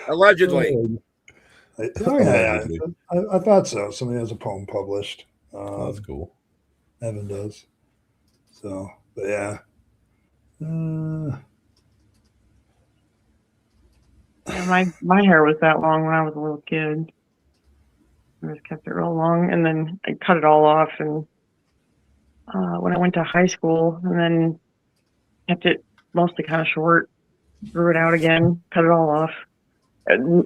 Allegedly. Yeah. I thought so. Somebody has a poem published. Oh, that's cool. Evan does. So, but yeah. Yeah, my hair was that long when I was a little kid. I just kept it real long, and then I cut it all off. And when I went to high school, and then kept it mostly kind of short, grew it out again, cut it all off.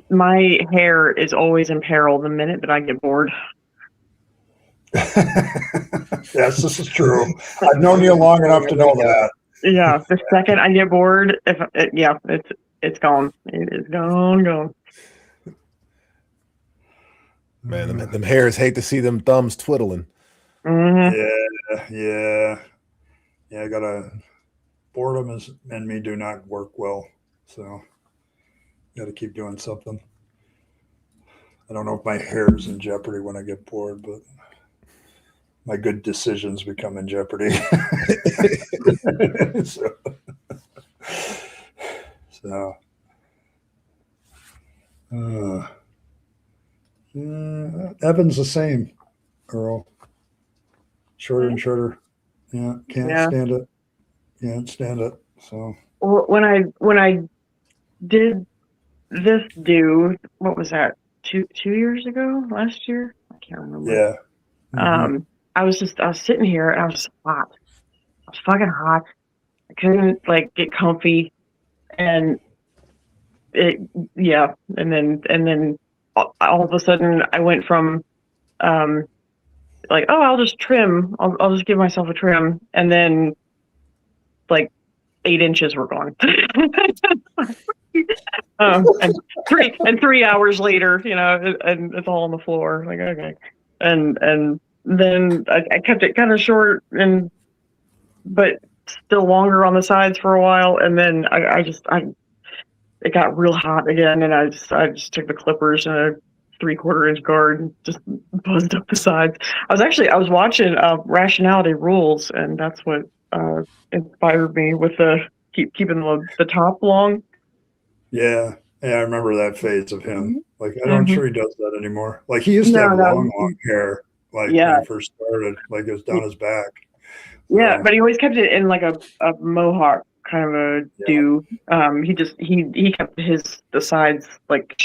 My hair is always in peril the minute that I get bored. Yes, this is true. I've known you long enough to know that. Yeah, the second I get bored, it's gone. It is gone. Man, them hairs hate to see them thumbs twiddling. Mm-hmm. Yeah. I gotta. Boredom and me do not work well, so got to keep doing something. I don't know if my hair is in jeopardy when I get bored, but my good decisions become in jeopardy. Evan's the same, Earl. Shorter and shorter. Yeah, can't stand it. Can't stand it. So Well, when I did this what was that? 2 years ago? Last year? I can't remember. yeah. Mm-hmm. I was sitting here and I was hot. I was fucking hot. I couldn't get comfy, and and then all of a sudden I went from I'll just trim. I'll just give myself a trim, and then 8 inches were gone. And 3 hours later, and it's all on the floor. Like, okay. And then I kept it kind of short but still longer on the sides for a while. And then it got real hot again. And I just took the clippers and a 3/4 inch guard and just buzzed up the sides. I was watching Rationality Rules, and that's what inspired me with the keeping the top long. Yeah, I remember that phase of him. Like, I'm Mhm. sure he does that anymore. Like, he used to have long hair, like when Yeah. he first started. Like, it was down his back. Yeah, So, but he always kept it in like a mohawk kind of a Yeah. do. He kept the sides like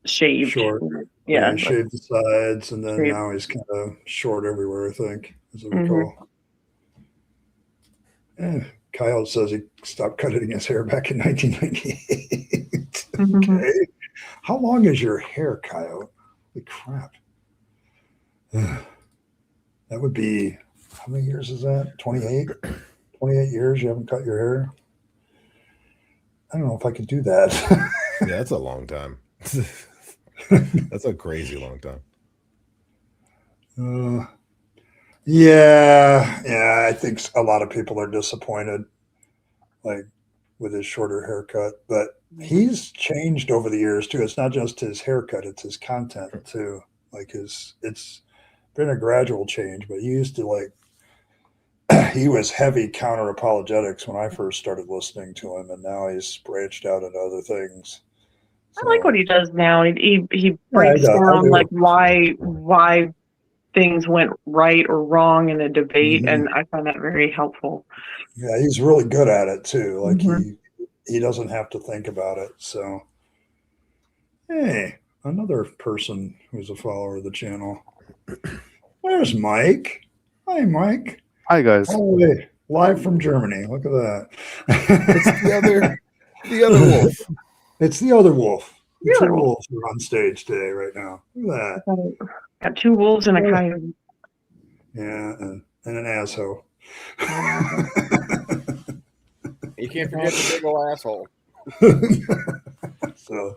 shaved. short. Yeah, he shaved the sides, and then shaved. now he's kind of short everywhere, I think, as I Mhm. recall. Kyle says he stopped cutting his hair back in 1998. Mhm. Okay. How long is your hair, Kyle? Holy crap. That would be, how many years is that? 28? 28 years you haven't cut your hair? I don't know if I could do that. Yeah, that's a long time. That's a crazy long time. Yeah, I think a lot of people are disappointed, like with his shorter haircut. But he's changed over the years too. It's not just his haircut; it's his content too. Like it's been a gradual change. But he used to he was heavy counter apologetics when I first started listening to him, and now he's branched out into other things. I like what he does now. He breaks I down do. like why things went right or wrong in a debate, and I find that very helpful. Yeah, he's really good at it too. Like Mhm. he doesn't have to think about it. So, hey, another person who's a follower of the channel. There's Mike. Hi, Mike. Hi, guys. Oh, hey, live from Germany. Look at that. It's the other wolf. It's the other wolf. The The two other wolf. wolves are on stage today, right now. Look at that. Got 2 wolves and a coyote. Yeah, and an asshole. You can't forget the big old asshole. So,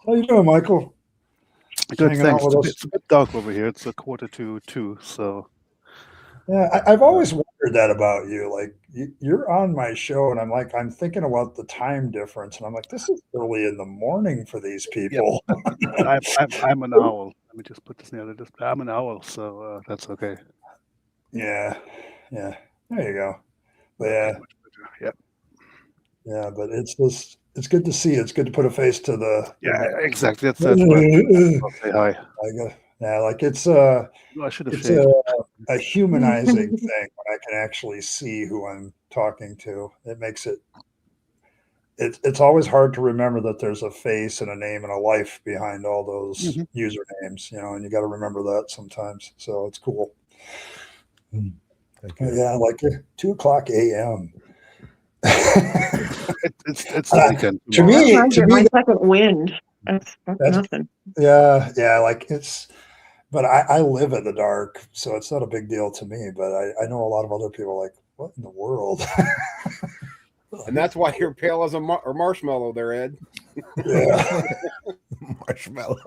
how you doing, Michael? Good, hanging out thanks. with us? It's a bit dark over here. It's 1:45, so Yeah, I've always wondered that about you. Like, you're on my show, and I'm thinking about the time difference, and I'm like, this is early in the morning for these people. I'm an owl. Let me just put this near the display. I'm an owl, so that's okay. Yeah, there you go. But yeah, Much better. Yeah. yeah, but it's good to see you. It's good to put a face to the. Yeah, exactly. That's why I'll say hi. Like it's No, I should have it's shaved. a humanizing thing when I can actually see who I'm talking to. It makes it's always hard to remember that there's a face and a name and a life behind all those usernames, and you got to remember that sometimes. So it's cool. Yeah, like 2:00 a.m. It's the weekend. To me, my second wind. That's nothing. Yeah, like but I live in the dark, so it's not a big deal to me. But I know a lot of other people like, what in the world? And that's why you're pale as a marshmallow there, Ed. Yeah. Marshmallow.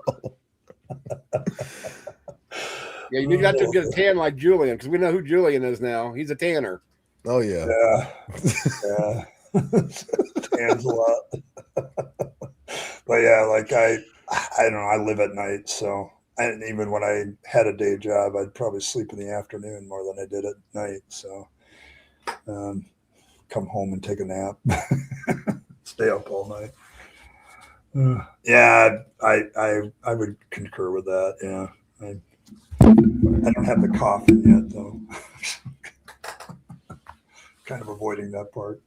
Yeah, you need to get a tan like Julian, because we know who Julian is now. He's a tanner. Oh yeah. Yeah. Tans a lot. But yeah, like I don't know, I live at night, so even when I had a day job, I'd probably sleep in the afternoon more than I did at night. So come home and take a nap. Stay up all night. Yeah, I would concur with that. Yeah. I don't have the coffee yet, though. Kind of avoiding that part.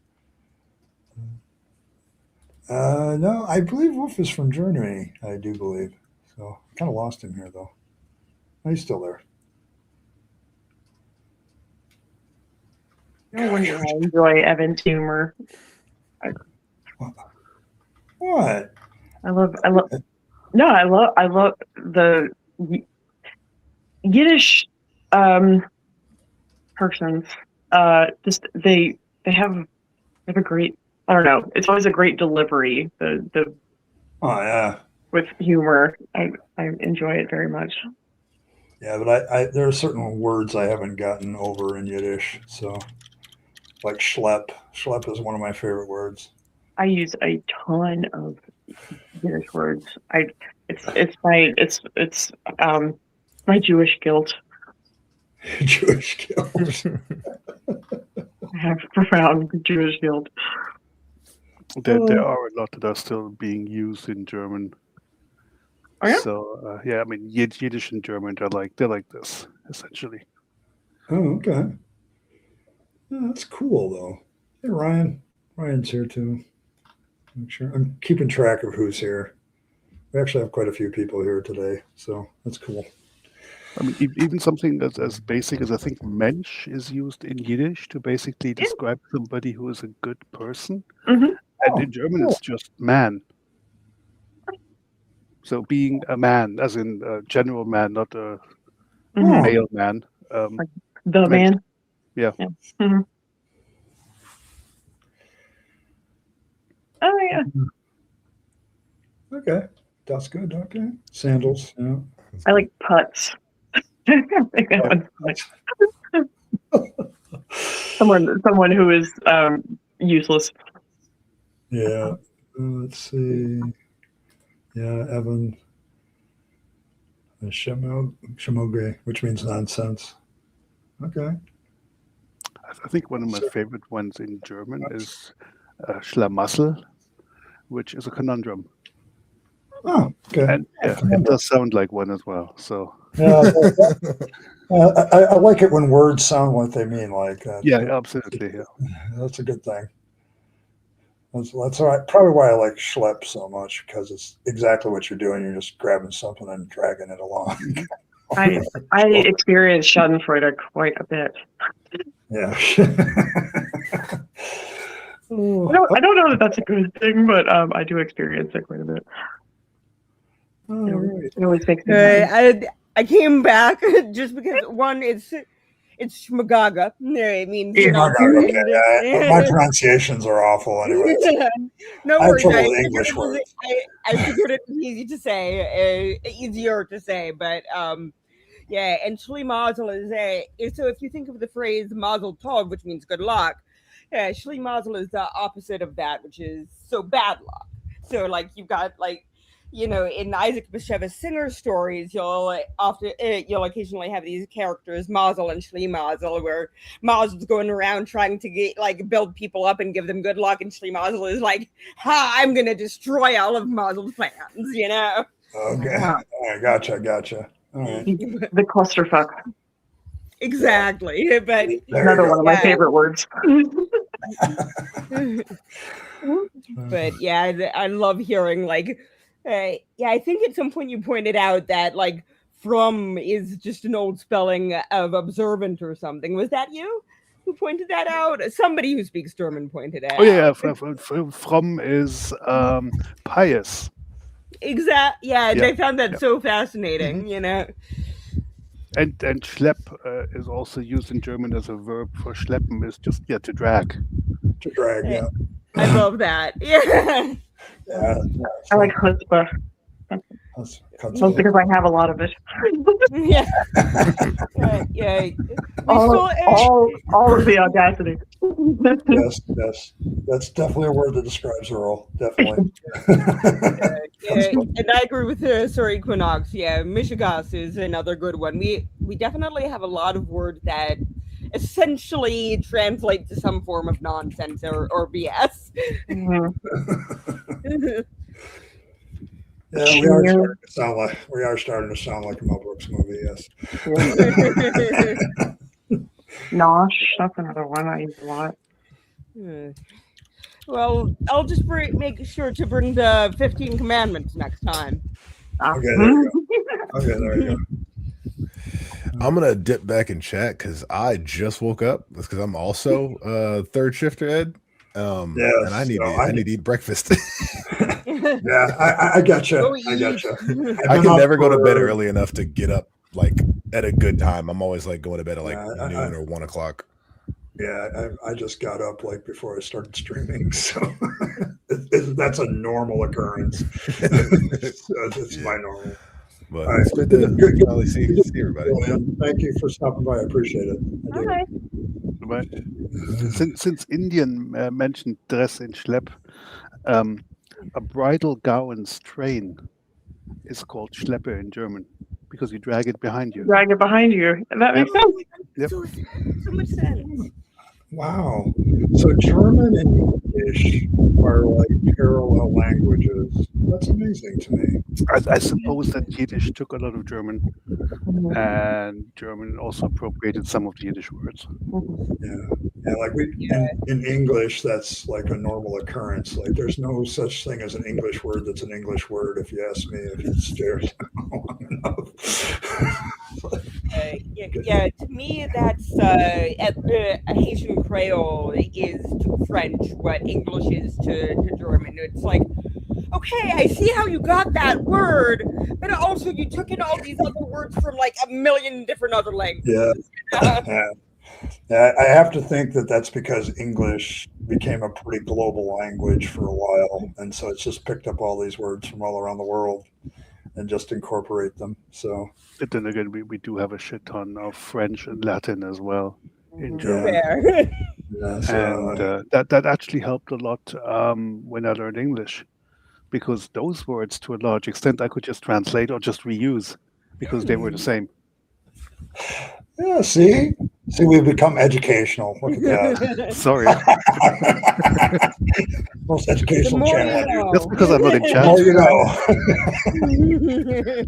No, I believe Wolf is from Germany. I do believe. So I kind of lost him here, though. Oh, he's still there. No wonder I enjoy Evan's humor. What? I love the Yiddish persons. Just they have a great, I don't know. It's always a great delivery. The Oh yeah. With humor, I enjoy it very much. Yeah, but there are certain words I haven't gotten over in Yiddish. So, like schlep. Schlep is one of my favorite words. I use a ton of Yiddish words. It's my Jewish guilt. Jewish guilt. I have profound Jewish guilt. There are a lot that are still being used in German. Oh, yeah? So yeah, I mean Yiddish and German they're like this essentially. Oh, okay. Yeah, that's cool though. Hey, Ryan. Ryan's here too. Make sure I'm keeping track of who's here. We actually have quite a few people here today, so that's cool. I mean, even something as basic as I think Mensch is used in Yiddish to basically describe somebody who is a good person. Mm-hmm. And in German, it's just man. So being a man, as in a general man, not a male man. The man. Yeah. Mm-hmm. Oh, yeah. Okay. That's good. Okay. Sandals. Yeah. I like putts. I think that one's like someone who is useless. Yeah. Let's see. Yeah, Evan. Shemoge, which means nonsense. Okay. I think one of my favorite ones in German is Schlamassel, which is a conundrum. Oh, okay. And it does sound like one as well. So yeah, I like it when words sound what they mean. Like that. Yeah, absolutely. Yeah, that's a good thing. That's all right. Probably why I like schlep so much, because it's exactly what you're doing. You're just grabbing something and dragging it along. I experienced Schadenfreude quite a bit. Yeah. I don't know that that's a good thing, but I do experience it quite a bit. It always makes me happy. I came back just because one, it's Shmagaga. It means my pronunciations are awful anyway. No I have worries. trouble with English words. I figured it was easy to say, easier to say, but yeah. And Shli Mazel is so if you think of the phrase Mazel Tov, which means good luck, Shli Mazel is the opposite of that, which is so bad luck. So like you've got like. You know, in Isaac Bashevis Singer stories, you'll occasionally have these characters, Mazel and Shli Mazel, where Mazel's going around trying to build people up and give them good luck, and Shli Mazel is like, "Ha! I'm going to destroy all of Mazel's plans." You know. Okay. All right, gotcha. All right. The clusterfuck. Exactly, but another one of my favorite words. But yeah, I love hearing like. I think at some point you pointed out that like from is just an old spelling of observant or something. Was that you who pointed that out? Somebody who speaks German pointed out. Oh yeah, from is pious. Exactly. Yeah, they found that so fascinating. You know. And schlepp is also used in German as a verb for schleppen is just to drag. To drag, yeah. I love that. Yeah. Yeah. I like chutzpah. Mostly because I have a lot of it. Yeah. Yeah. All of the audacity. Yes. That's definitely a word that describes Earl. Definitely. And I agree with Sir Equinox. Yeah, Mishigas is another good one. We definitely have a lot of words that essentially translate to some form of nonsense or BS. Yeah, we are starting to sound like a Mel Brooks movie. Yes. Nosh, that's another one I use a lot. Well, I'll just make sure to bring the 15 commandments next time. Okay, there you go. There you go. I'm gonna dip back in chat because I just woke up. That's because I'm also third shifter, Ed. And I need to eat breakfast. Yeah, I gotcha. I gotcha. I can never go to bed early enough to get up like at a good time. I'm always like going to bed at like noon or 1 o'clock. Yeah, I just got up like before I started streaming, so that's a normal occurrence. It's my normal. But it's good to finally see everybody. Thank you for stopping by. I appreciate it. Right. Since Indian mentioned dress in Schlepp, a bridal gown strain is called Schleppe in German because you drag it behind you. Drag it behind you. That makes sense. Yep. So much sense. Wow. So German and English are like parallel languages. That's amazing to me. I suppose that Yiddish took a lot of German, and German also appropriated some of the Yiddish words. Yeah, like in English, that's like a normal occurrence. Like there's no such thing as an English word that's an English word, if you ask me, if you stare it down long enough. Yeah, to me, that's Haitian Creole is to French what English is to German. It's like, okay, I see how you got that word, but also you took in all these other words from like a million different other languages. Yeah, I have to think that that's because English became a pretty global language for a while, and so it's just picked up all these words from all around the world and just incorporate them. So, but then again, we do have a shit ton of French and Latin as well in German. Yeah, and that actually helped a lot when I learned English, because those words, to a large extent, I could just translate or just reuse because they were the same. Yeah, see, we've become educational. Look at that. Sorry. Most educational channel. That's because I'm not in chat. Well,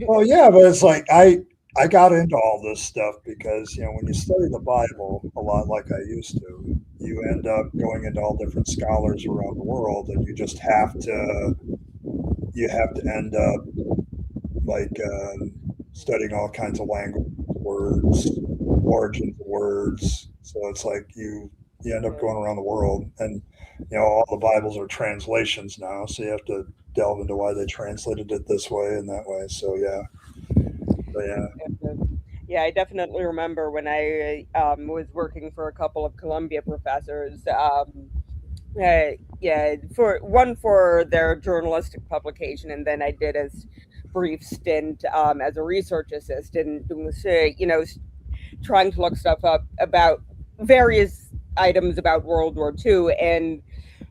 well, yeah, but it's like I got into all this stuff because, when you study the Bible a lot, like I used to, you end up going into all different scholars around the world, and you just have to end up like studying all kinds of language words, origins of words. So it's like you end up going around the world, and all the Bibles are translations now, so you have to delve into why they translated it this way and that way. So yeah, I definitely remember when I was working for a couple of Columbia professors. For their journalistic publication, and then I did a brief stint as a research assistant, trying to look stuff up about various items about World War II. And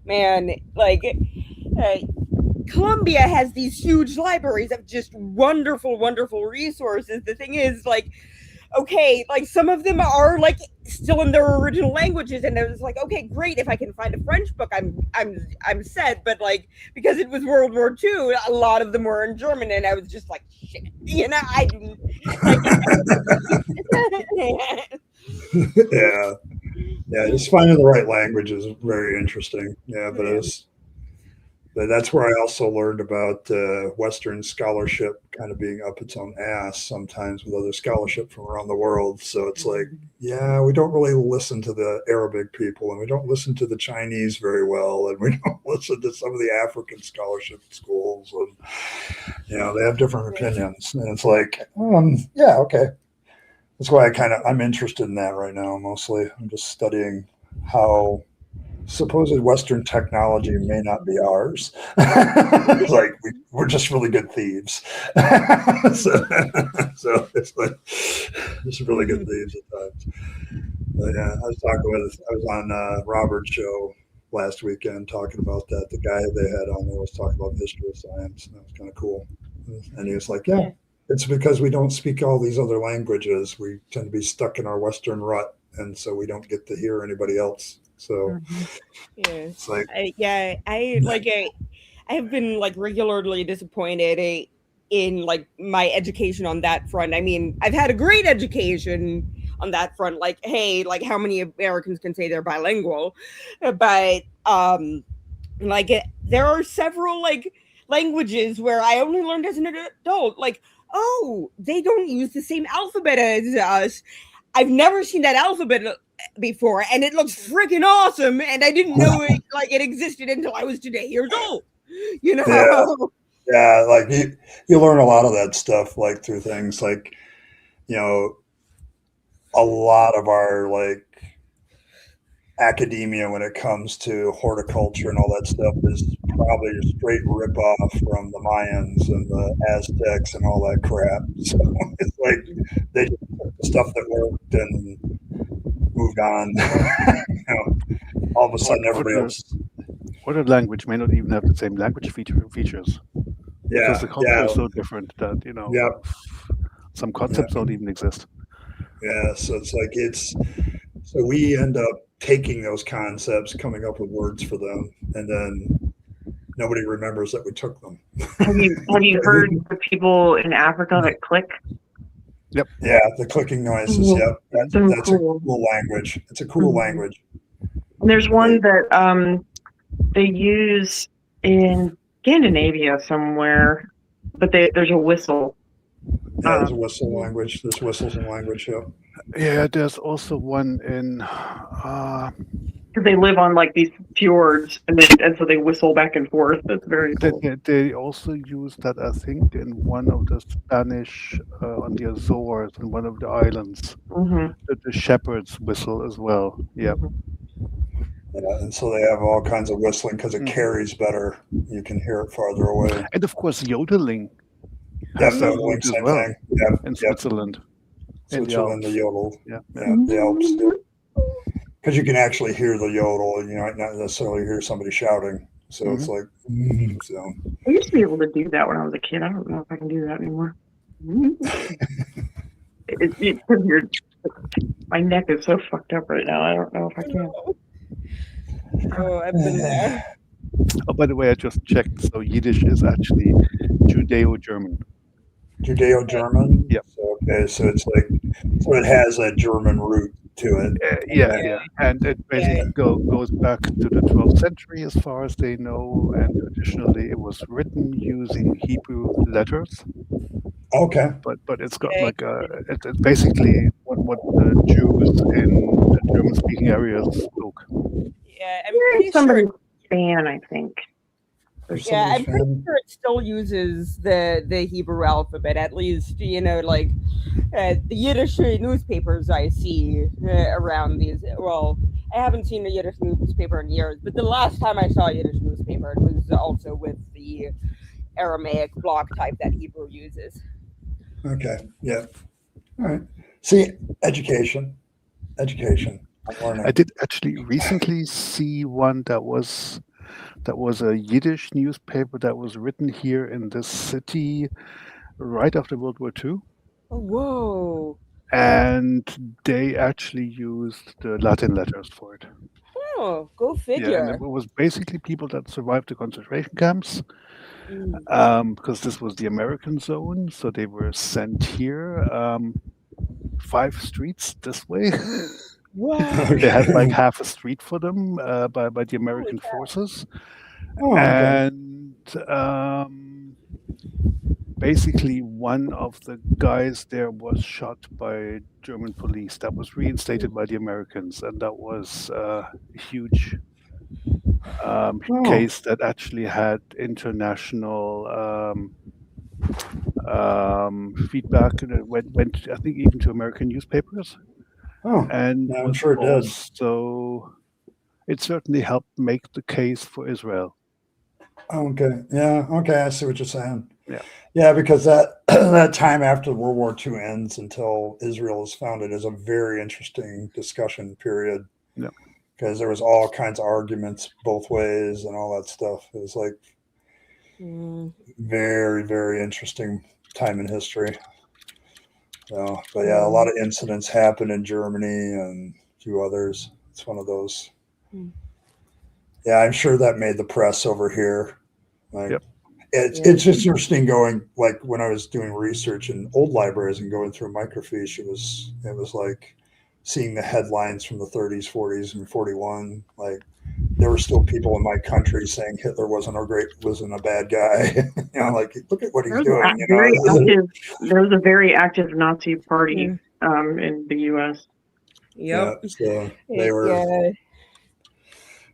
man, like Columbia has these huge libraries of just wonderful, wonderful resources. The thing is, like, okay, like some of them are like still in their original languages, and it was like, okay, great, if I can find a French book, I'm set. But like, because it was World War II, a lot of them were in German, and I was just like, shit, I didn't like. Yeah, just finding the right language is very interesting. But that's where I also learned about Western scholarship kind of being up its own ass sometimes with other scholarship from around the world. So it's like, we don't really listen to the Arabic people, and we don't listen to the Chinese very well, and we don't listen to some of the African scholarship schools. And, they have different opinions. And it's like, okay. That's why I'm interested in that right now, mostly. I'm just studying how supposed Western technology may not be ours. It's like we're just really good thieves. so it's like just really good thieves at times. But yeah, I was on Robert's show last weekend talking about that. The guy they had on there was talking about the history of science, and that was kind of cool. And he was like, it's because we don't speak all these other languages. We tend to be stuck in our Western rut, and so we don't get to hear anybody else. So it's like, I have been like regularly disappointed in like my education on that front. I mean, I've had a great education on that front. Like, hey, like how many Americans can say they're bilingual? But there are several like languages where I only learned as an adult. Like, oh, they don't use the same alphabet as us. I've never seen that alphabet before, and it looks freaking awesome, and I didn't know it existed until I was today years old. Like you learn a lot of that stuff like through things like a lot of our like academia when it comes to horticulture and all that stuff is probably a straight rip off from the Mayans and the Aztecs and all that crap. So it's like they just took the stuff that worked and moved on. All of a sudden everybody else. What a language may not even have the same language features. Because the culture is so different that some concepts don't even exist. Yeah, so it's like so we end up taking those concepts, coming up with words for them, and then nobody remembers that we took them. Have you heard the people in Africa that click? Yep. Yeah, the clicking noises. Mhm. Yep, that's So a cool. cool language. It's a cool Mhm. language. And there's one that they use in Scandinavia somewhere, but there's a whistle. Yeah, there's a whistle language. There's whistles in language. Yep. Yeah, there's also one in. They live on like these fjords, and so they whistle back and forth. That's very cool. They also use that, I think, in one of the Spanish on the Azores, in one of the islands. Mm-hmm. The shepherd's whistle as well. Yep. Yeah, and so they have all kinds of whistling because it carries better. You can hear it farther away. And of course, yodeling. Definitely, same thing. Yeah, in Switzerland. Switzerland, the yodel. Yeah, the Alps. Because you can actually hear the yodel, and you might not necessarily hear somebody shouting. So it's like, so. I used to be able to do that when I was a kid. I don't know if I can do that anymore. My neck is so fucked up right now. I don't know if I can. Oh, I've been there. Oh, by the way, I just checked. So Yiddish is actually Judeo-German. Judeo-German? Yep. So, okay, so it's like, so it has a German root to it. Yeah. And it basically goes back to the 12th century as far as they know. And traditionally it was written using Hebrew letters. Okay. But it's got like it's basically what the Jews in the German-speaking areas spoke. Yeah, I'm pretty somebody's sure. fan, I think. Yeah, I'm pretty sure it still uses the Hebrew alphabet. At least, like the Yiddish newspapers I see around these. Well, I haven't seen a Yiddish newspaper in years, but the last time I saw a Yiddish newspaper, it was also with the Aramaic block type that Hebrew uses. Okay. Yeah. All right. See, education. I'm learning. I did actually recently see one that was a Yiddish newspaper that was written here in this city right after World War II. Oh, whoa. And they actually used the Latin letters for it. Oh, go figure. Yeah, and it was basically people that survived the concentration camps. Because this was the American zone, so they were sent here 5 streets this way. Wow. They had like half a street for them by the American forces. Oh, okay. And basically one of the guys there was shot by German police. That was reinstated by the Americans, and that was a huge case that actually had international feedback, and it went I think even to American newspapers. And I'm sure it did. So it certainly helped make the case for Israel. Okay. Yeah. Okay. I see what you're saying. Yeah. Yeah, because that time after World War II ends until Israel is founded is a very interesting discussion period. Yeah. Because there was all kinds of arguments both ways and all that stuff. It was like very, very interesting time in history. So, but yeah, a lot of incidents happened in Germany and a few others. It's one of those. Yeah, I'm sure that made the press over here. Like, it's just interesting going, like when I was doing research in old libraries and going through microfiche, it was like seeing the headlines from the 30s, 40s, and 41. Like there were still people in my country saying Hitler wasn't a bad guy. Like look at what he's doing. There was a very active Nazi party in the U.S. Yep. Yeah, so they were.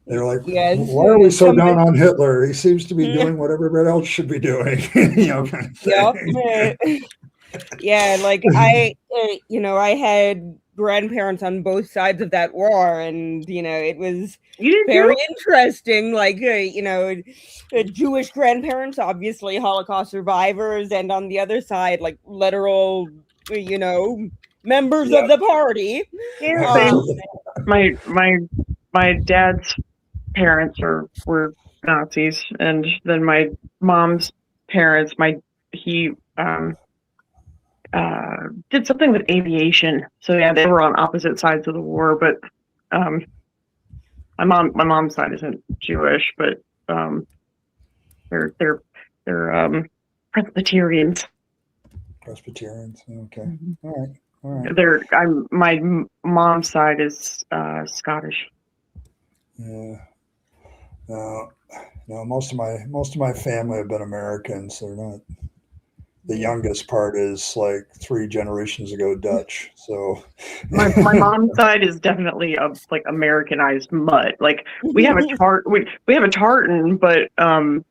They're like, yeah, why are we so down on Hitler? He seems to be doing what everybody else should be doing. Kind of thing. Yeah, like I had grandparents on both sides of that war, and it was very interesting. Like Jewish grandparents, obviously Holocaust survivors, and on the other side, like literal, members of the party. My dad's parents were Nazis, and then my mom's parents, he did something with aviation. So yeah, they were on opposite sides of the war, but My mom's side isn't Jewish, but they're Presbyterians. Presbyterians. Okay. Mhm. All right. My mom's side is Scottish. Yeah. No, most of my family have been Americans. They're not. The youngest part is like 3 generations ago Dutch. So my mom's side is definitely a like Americanized mutt. Like we have a we have a tartan, but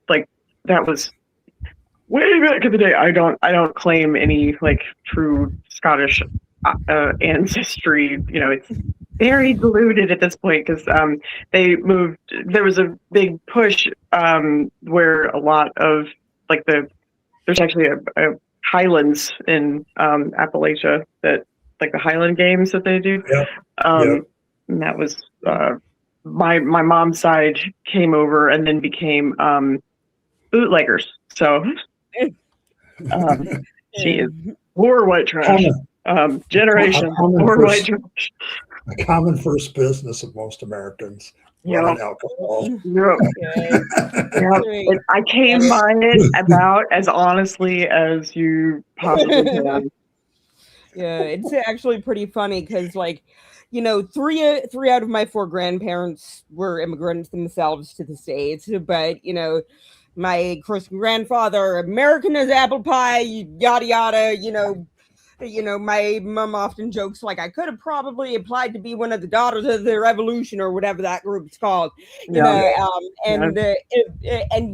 like that was way back in the day. I don't claim any like true Scottish ancestry. You know, it's very diluted at this point because they moved. There was a big push where a lot of like there's actually a Highlands in Appalachia that like the Highland games that they do. Yep. And that was my mom's side came over and then became bootleggers. So she is poor white trash. Generation poor white trash. A common first business of most Americans. Running alcohol. I came by it about as honestly as you possibly can. Yeah, it's actually pretty funny because, like, you know, three out of my 4 grandparents were immigrants themselves to the States, but you know, my Christian grandfather, American as apple pie, yada yada. You know, my mom often jokes like I could have probably applied to be one of the Daughters of the Revolution or whatever that group's called. And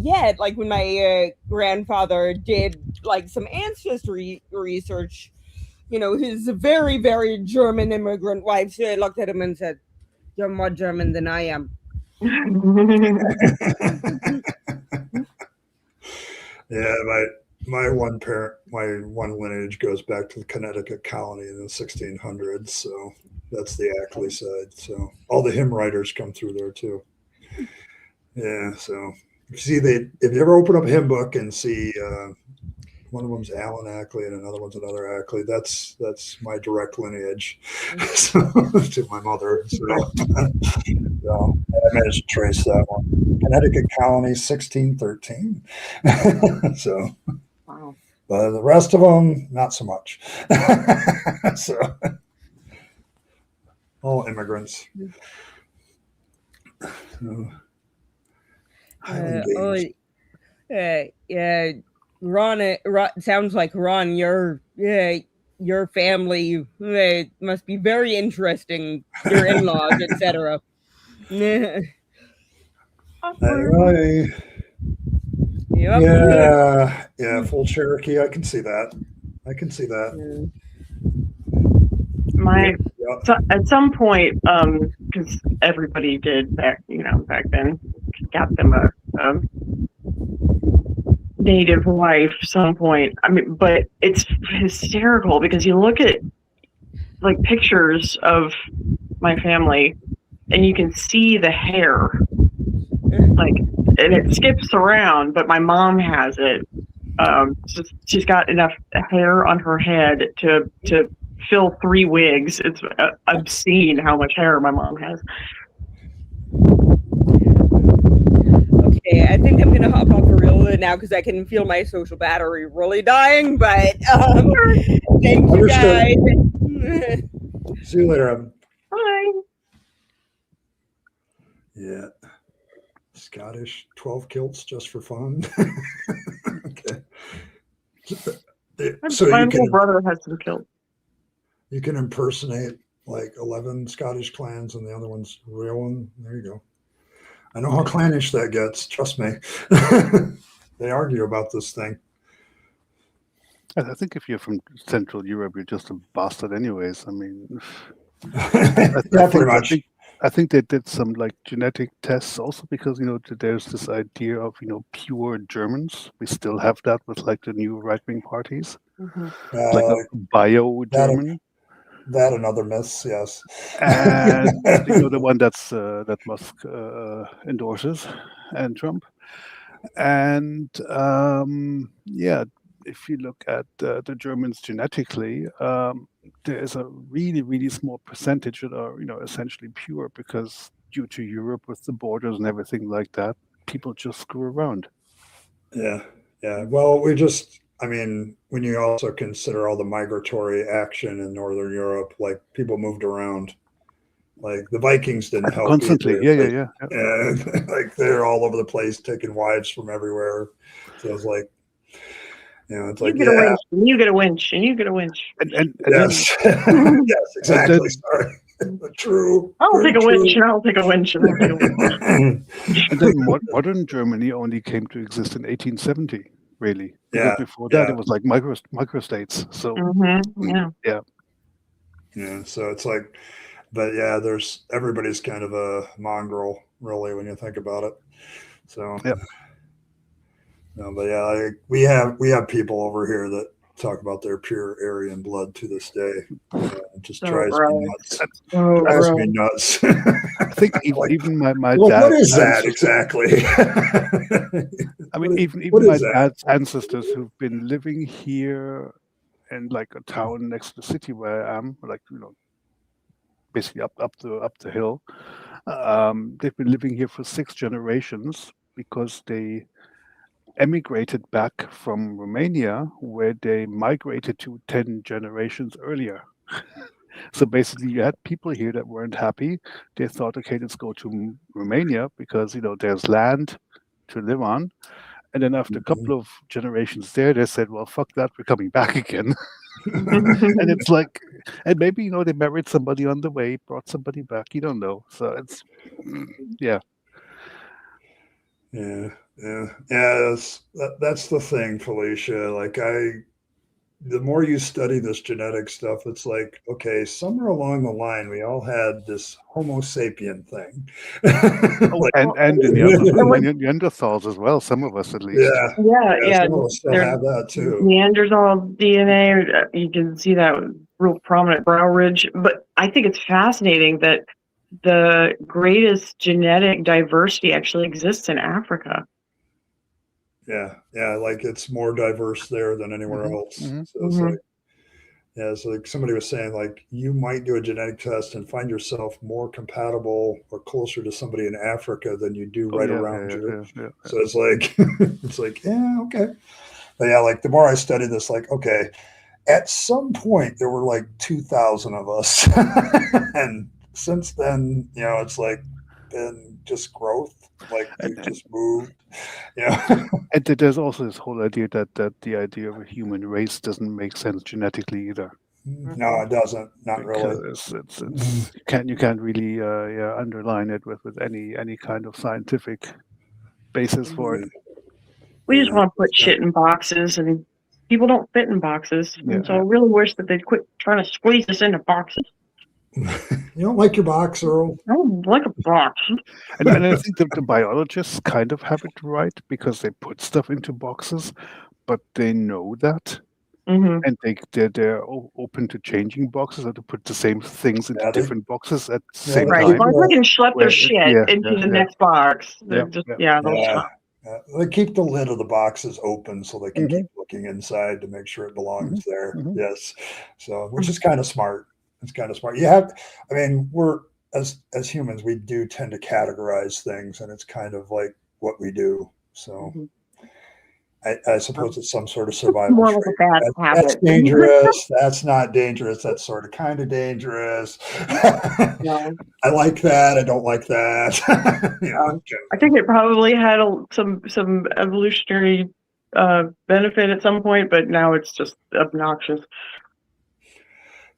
yet, like when my grandfather did like some ancestry research, you know, his very, very German immigrant wife looked at him and said, "You're more German than I am." Yeah, my one lineage goes back to the Connecticut colony in the 1600s, so that's the Ackley side. So all the hymn writers come through there too. Yeah, so if you ever open up a hymn book and see one of them's Alan Ackley and another one's another Ackley, that's my direct lineage to my mother. So I managed to trace that one. Connecticut colony 1613. So. Wow. But the rest of them, not so much. So, all immigrants. Yeah, Ron, sounds like Ron. Your family must be very interesting. Your in-laws, etc. Yeah, full Cherokee. I can see that. At some point, because everybody did back then, got them a native wife. Some point. I mean, but it's hysterical because you look at like pictures of my family, and you can see the hair, like, and it skips around. But my mom has it. She's got enough hair on her head to fill 3 wigs. It's obscene how much hair my mom has. Okay, I think I'm gonna hop off for real now because I can feel my social battery really dying. But thank you guys. See you later, Evan. Bye. Yeah. Scottish 12 kilts just for fun. Okay. So my little brother has some kilts. You can impersonate like 11 Scottish clans and the other one's real one. There you go. I know how clannish that gets. Trust me. They argue about this thing. I think if you're from Central Europe, you're just a bastard anyways. I mean, pretty much. I think they did some like genetic tests also because, there's this idea of, pure Germans. We still have that with like the new right-wing parties, like a bio-German. That and other myths, yes. And the one that Musk endorses, and Trump. And if you look at the Germans genetically, there is a really, really small percentage that are, essentially pure because due to Europe with the borders and everything like that, people just screw around. Yeah. Well, I mean, when you also consider all the migratory action in Northern Europe, like people moved around. Like the Vikings didn't help Constantly. either. Yeah. And like they're all over the place taking wives from everywhere. So it's like, it's You like, get a winch, and you get a winch, and you get a winch. And yes, then, yes, exactly. Sorry, true. I'll take a true. winch, and I'll take a winch, and I'll take a winch. And then modern Germany only came to exist in 1870, really. Because before that, it was like microstates. So yeah. So it's like, but yeah, everybody's kind of a mongrel, really, when you think about it. So no, but yeah, we have people over here that talk about their pure Aryan blood to this day. It just drives me nuts. Drives me nuts. I think even my dad. What is that exactly? I mean, even my dad's ancestors who've been living here in like a town next to the city where I am, like basically up the hill. They've been living here for 6 generations because they emigrated back from Romania, where they migrated to 10 generations earlier. So basically, you had people here that weren't happy. They thought, okay, let's go to Romania because there's land to live on. And then after a couple of generations there, they said, well, fuck that, we're coming back again. And it's like, and maybe they married somebody on the way, brought somebody back. You don't know. So it's Yeah. That's the thing, Felicia. Like the more you study this genetic stuff, it's like, okay, somewhere along the line, we all had this Homo sapien thing. and Neanderthals as well. Some of us, at least. Yeah. Some of us still have that too. Neanderthal DNA. You can see that real prominent brow ridge. But I think it's fascinating that the greatest genetic diversity actually exists in Africa. Yeah, like it's more diverse there than anywhere else. So it's like, so like somebody was saying, like, you might do a genetic test and find yourself more compatible or closer to somebody in Africa than you do around you. So it's like, okay. But yeah, like the more I study this, like, okay, at some point there were like 2,000 of us. And since then, it's like been just growth, like you just moved. And there's also this whole idea that the idea of a human race doesn't make sense genetically either. No, it doesn't. Not really. It's you can't really underline it with any kind of scientific basis for it. We just want to put shit in boxes, and people don't fit in boxes. And so I really wish that they'd quit trying to squeeze us into boxes. You don't like your box, Earl? I don't like a box. And I think the biologists kind of have it right because they put stuff into boxes, but they know that. And they're open to changing boxes or to put the same things into different boxes at the same time. As long as they can schlep their shit into the next box. They'll stop. They keep the lid of the boxes open so they can keep looking inside to make sure it belongs there. Yes. So, which is kind of smart. It's kind of smart. We're as humans, we do tend to categorize things, and it's kind of like what we do. So I suppose it's some sort of survival. More like a bad habit. That's dangerous. That's not dangerous. That's sort of kind of dangerous. I like that. I don't like that. I think it probably had some evolutionary benefit at some point, but now it's just obnoxious.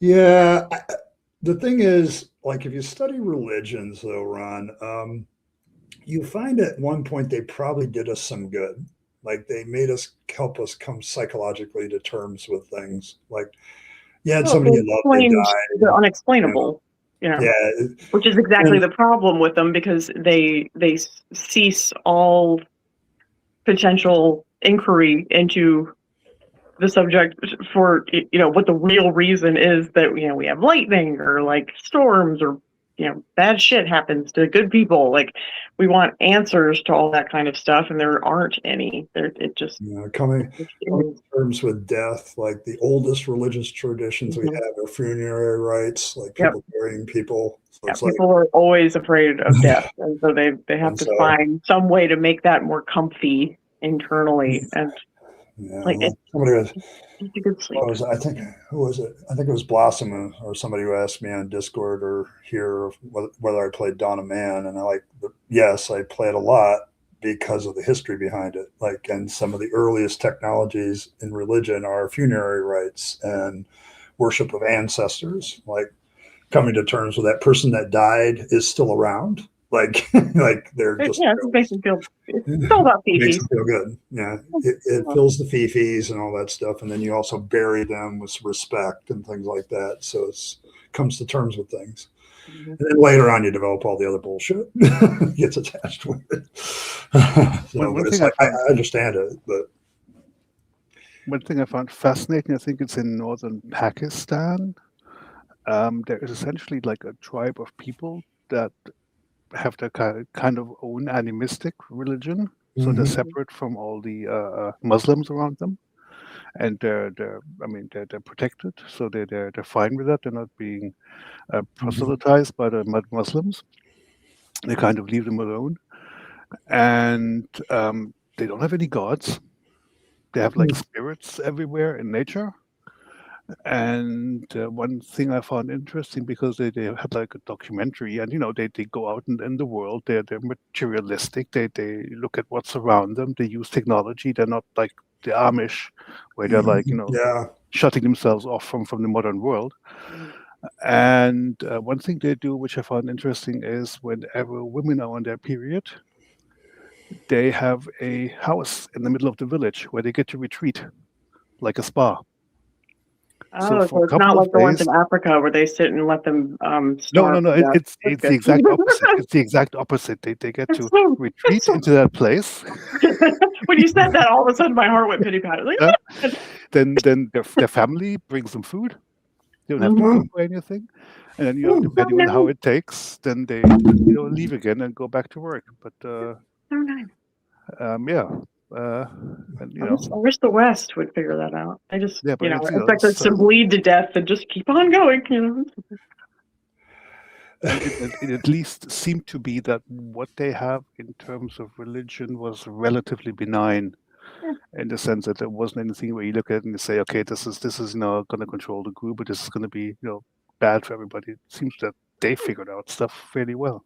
Yeah, the thing is, like, if you study religions, though, Ron, you find at one point they probably did us some good. Like, they made us help us come psychologically to terms with things. Like, you had somebody you loved, they died. The unexplainable, which is exactly the problem with them, because they cease all potential inquiry into the subject for what the real reason is that we have lightning or like storms or bad shit happens to good people. Like, we want answers to all that kind of stuff, and there aren't any. It just coming to terms with death, like the oldest religious traditions we have are funerary rites, like people burying people. So it's people are always afraid of death, and so they have to find some way to make that more comfy internally. And somebody was, it's a good sleep. I think it was Blossom or somebody who asked me on Discord or here whether I played Dawn of Man, and yes, I played a lot because of the history behind it. Like, and some of the earliest technologies in religion are funerary rites and worship of ancestors, like coming to terms with that person that died is still around. Like they're just it makes them feel. It's all about fifis. Makes them feel good. Yeah, it fills the fifis and all that stuff, and then you also bury them with respect and things like that. So it comes to terms with things, and then later on you develop all the other bullshit gets attached with it. I understand it, but one thing I found fascinating, I think it's in northern Pakistan. There is essentially like a tribe of people that have their kind of own animistic religion, so they're separate from all the Muslims around them, and they're protected, so they're fine with that. They're not being proselytized by the Muslims. They kind of leave them alone, and they don't have any gods. They have like spirits everywhere in nature. And one thing I found interesting, because they had like a documentary, and they go out in the world, they're materialistic, they look at what's around them, they use technology, they're not like the Amish where they're like shutting themselves off from the modern world. And one thing they do, which I found interesting, is whenever women are on their period, they have a house in the middle of the village where they get to retreat, like a spa. So it's not like the ones in Africa where they sit and let them starve. No. It's the exact opposite. It's the exact opposite. They get to retreat into that place. When you said that, all of a sudden my heart went pitty pat. Like, then their family brings them food. They don't have to cook or anything. And then depending on how it takes, then they leave again and go back to work. But I wish the West would figure that out. I just, expect us to bleed to death and just keep on going. It at least seemed to be that what they have in terms of religion was relatively benign, in the sense that there wasn't anything where you look at it and you say, okay, this is going to control the group, but this is going to be bad for everybody. It seems that they figured out stuff fairly well.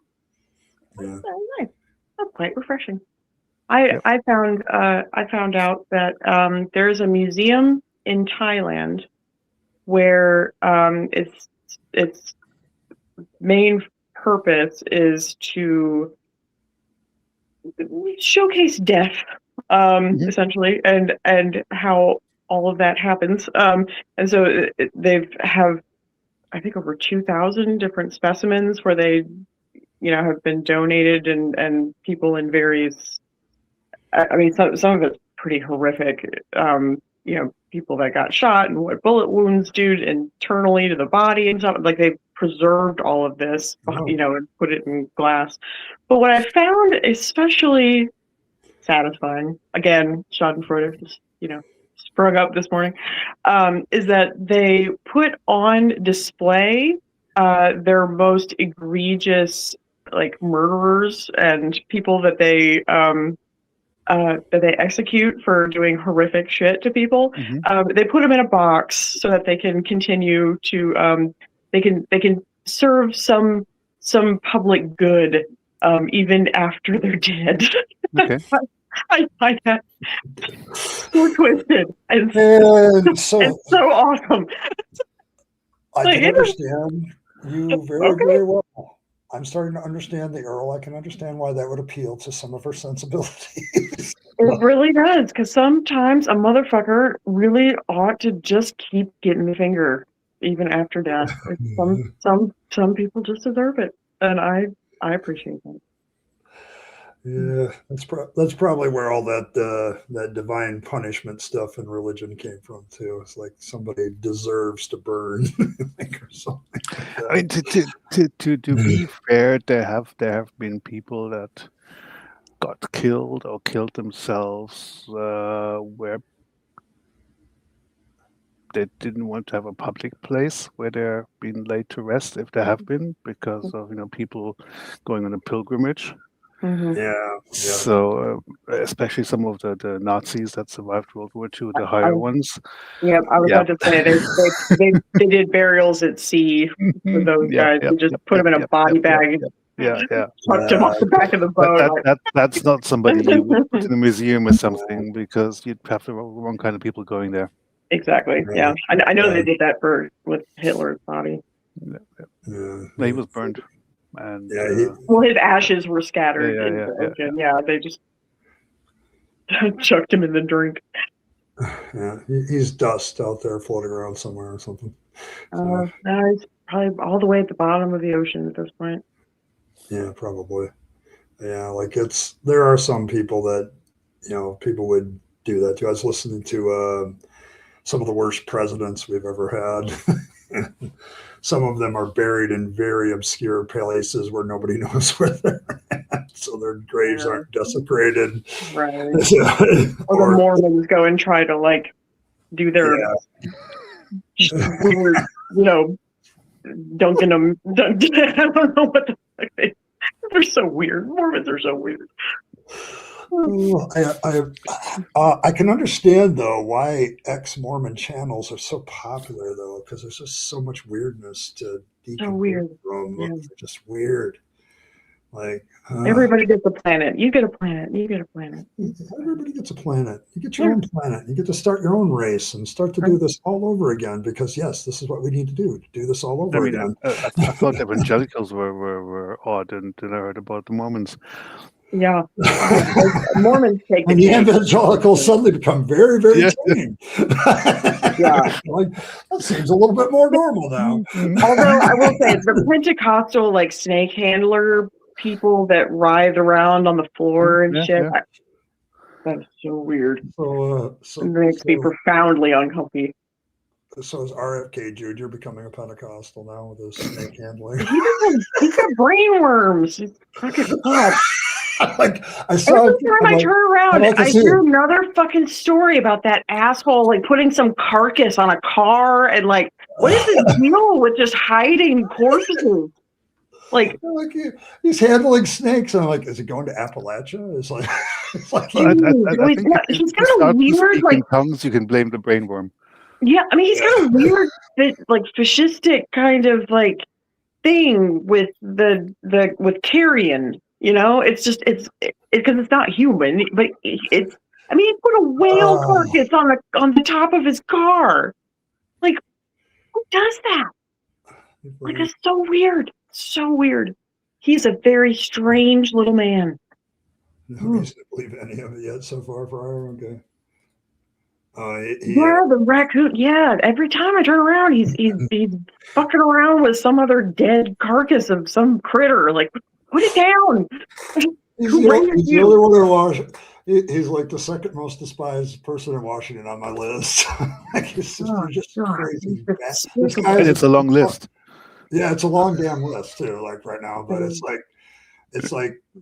Yeah. Nice. That's quite refreshing. I found out that there's a museum in Thailand where its main purpose is to showcase death, essentially, and how all of that happens. And so they have, I think, over 2,000 different specimens where they, have been donated, and people in various. I mean, some of it's pretty horrific. People that got shot and what bullet wounds do internally to the body and stuff. Like, they've preserved all of this, and put it in glass. But what I found especially satisfying, again, Schadenfreude just, sprung up this morning, is that they put on display their most egregious, like, murderers and people that they execute for doing horrific shit to people. They put them in a box so that they can continue to they can serve some public good even after they're dead. Okay. I find that so twisted and so awesome. I can understand you very well. I'm starting to understand the Earl. I can understand why that would appeal to some of her sensibilities. It really does, because sometimes a motherfucker really ought to just keep getting the finger even after death. Some people just deserve it, and I appreciate that. Yeah, that's probably where all that divine punishment stuff in religion came from too. It's like somebody deserves to burn, like, or something like that. I mean, to be fair, there have been people that got killed or killed themselves where they didn't want to have a public place where they're being laid to rest, if there have been, because of people going on a pilgrimage. Mhm. Yeah. So especially some of the Nazis that survived World War II, the higher ones. Yeah, I was Yeah. about to say they did burials at sea for those guys. They just put them in a body bag and Yeah. chucked them off the back of the boat. That's not somebody you would put in a museum or something, because you'd have the wrong kind of people going there. Exactly. Yeah, I know they did that with Hitler's body. Yeah. He was burned, and Well, his ashes were scattered in the ocean. Yeah, they just chucked him in the drink. Yeah, he's dust out there floating around somewhere or something. No, he's probably all the way at the bottom of the ocean at this point. Yeah, probably. Yeah, like there are some people that people would do that to. I was listening to some of the worst presidents we've ever had. Some of them are buried in very obscure places where nobody knows where they're at, so their graves aren't desecrated. Right. Or the Mormons go and try to do their weird, dunking them. I don't know what the fuck they're so weird. Mormons are so weird. I can understand though why ex-Mormon channels are so popular though, because there's just so much weirdness to decompress from. They're just weird. Like everybody gets a planet. You get a planet. You get a planet. Everybody gets a planet. You get your own planet. You get to start your own race and start to do this all over again. Because yes, this is what we need to do this all over again. I thought evangelicals were odd, and then I heard about the Mormons. Yeah, Mormons take and the evangelicals suddenly become very, very tame. Yeah, that seems a little bit more normal now. Although I will say, the Pentecostal snake handler people that writhe around on the floor and shit, that's so weird. So it makes me profoundly uncomfy. So is RFK Jr. becoming a Pentecostal now with his snake handling? He's got brain worms. He's fucking hot. Every time I turn around, I hear another fucking story about that asshole putting some carcass on a car and what is the deal with just hiding corpses? He's handling snakes, and I'm like, is he going to Appalachia? It's like he's got a weird tongues. You can blame the brain worm. Yeah, I mean he's got a weird fascistic kind of thing with with carrion. It's just it's because it's not human, but it's. I mean, he put a whale carcass on the top of his car. Who does that? It's so weird. So weird. He's a very strange little man. No reason to believe any of it yet so far for our okay. The raccoon. Yeah, every time I turn around, he's fucking around with some other dead carcass of some critter. Put it down. He's the only one in Washington. He's the second most despised person in Washington on my list. He's just crazy. And it's a long list. Yeah, it's a long damn list too. Right now, but it's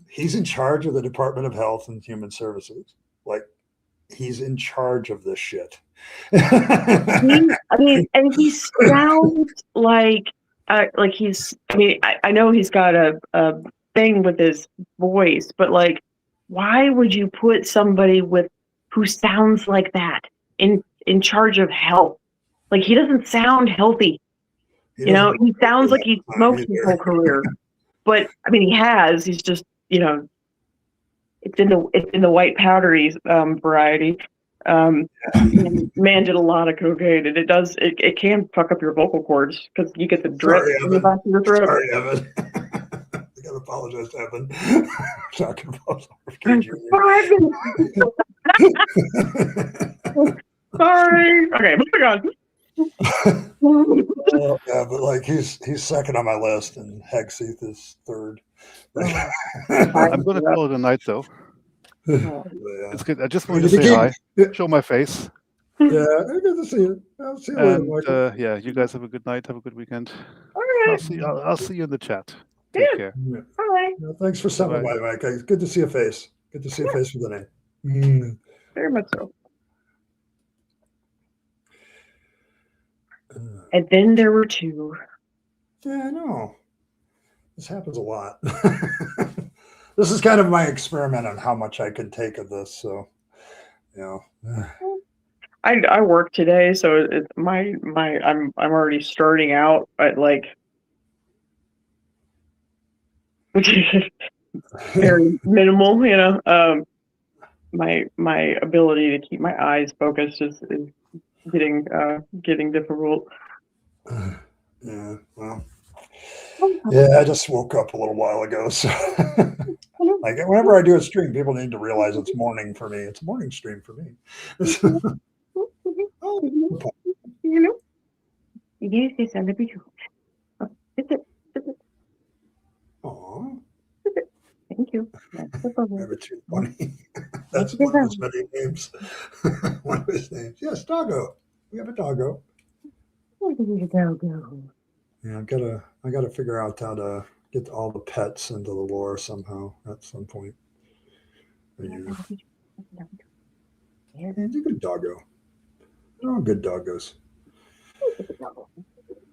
he's in charge of the Department of Health and Human Services. He's in charge of this shit. And he sounds he's. I know he's got a thing with his voice, but why would you put somebody who sounds like that in charge of health? He doesn't sound healthy. He sounds like he smoked his whole career. But he has. He's just it's in the white powdery variety. Man did a lot of cocaine, and it can fuck up your vocal cords because you get the drip in the back of your throat. Sorry, Evan. I gotta apologize to Evan. Talking about Sorry. Okay, moving on. Yeah, but he's second on my list, and Hegseth is third. I'm going to call it a night, though. Yeah. It's good. I just wanted to say hi, show my face. Yeah, good to see you. I'll see you later, Michael. Yeah, you guys have a good night. Have a good weekend. All right. I'll see you in the chat. Take care. Yeah. All right. Yeah, thanks for stopping by, Mike. It's good to see a face. Good to see a face with a name. Very much so. And then there were two. Yeah, I know. This happens a lot. This is kind of my experiment on how much I can take of this. So, you know. I work today, so I'm already starting out at like very minimal, you know. My ability to keep my eyes focused is getting difficult. Yeah, well, yeah, I just woke up a little while ago, so like whenever I do a stream, people need to realize it's morning for me. It's a morning stream for me. You know, yes, it's a little bit. Aw, Thank you. never too funny. That's one of his many names. One of his names. Yes, doggo. We have a doggo. Yeah, I gotta figure out how to get all the pets into the lore somehow at some point. Yeah. He's a good doggo. They're all good doggos.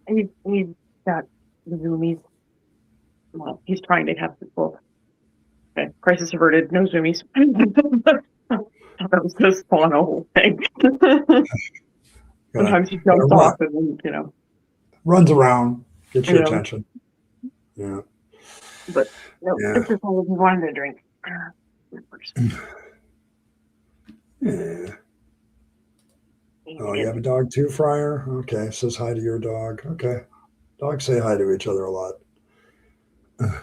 He's got the zoomies. Well, he's trying to have people. Okay, crisis averted. No zoomies. That was just spawn a whole thing. Sometimes he jumps off and then, you know, runs around, gets your attention. Yeah. But no, this is all he wanted to drink. Yeah. Oh, you have a dog too, Friar? Okay, says hi to your dog. Okay. Dogs say hi to each other a lot. Yeah.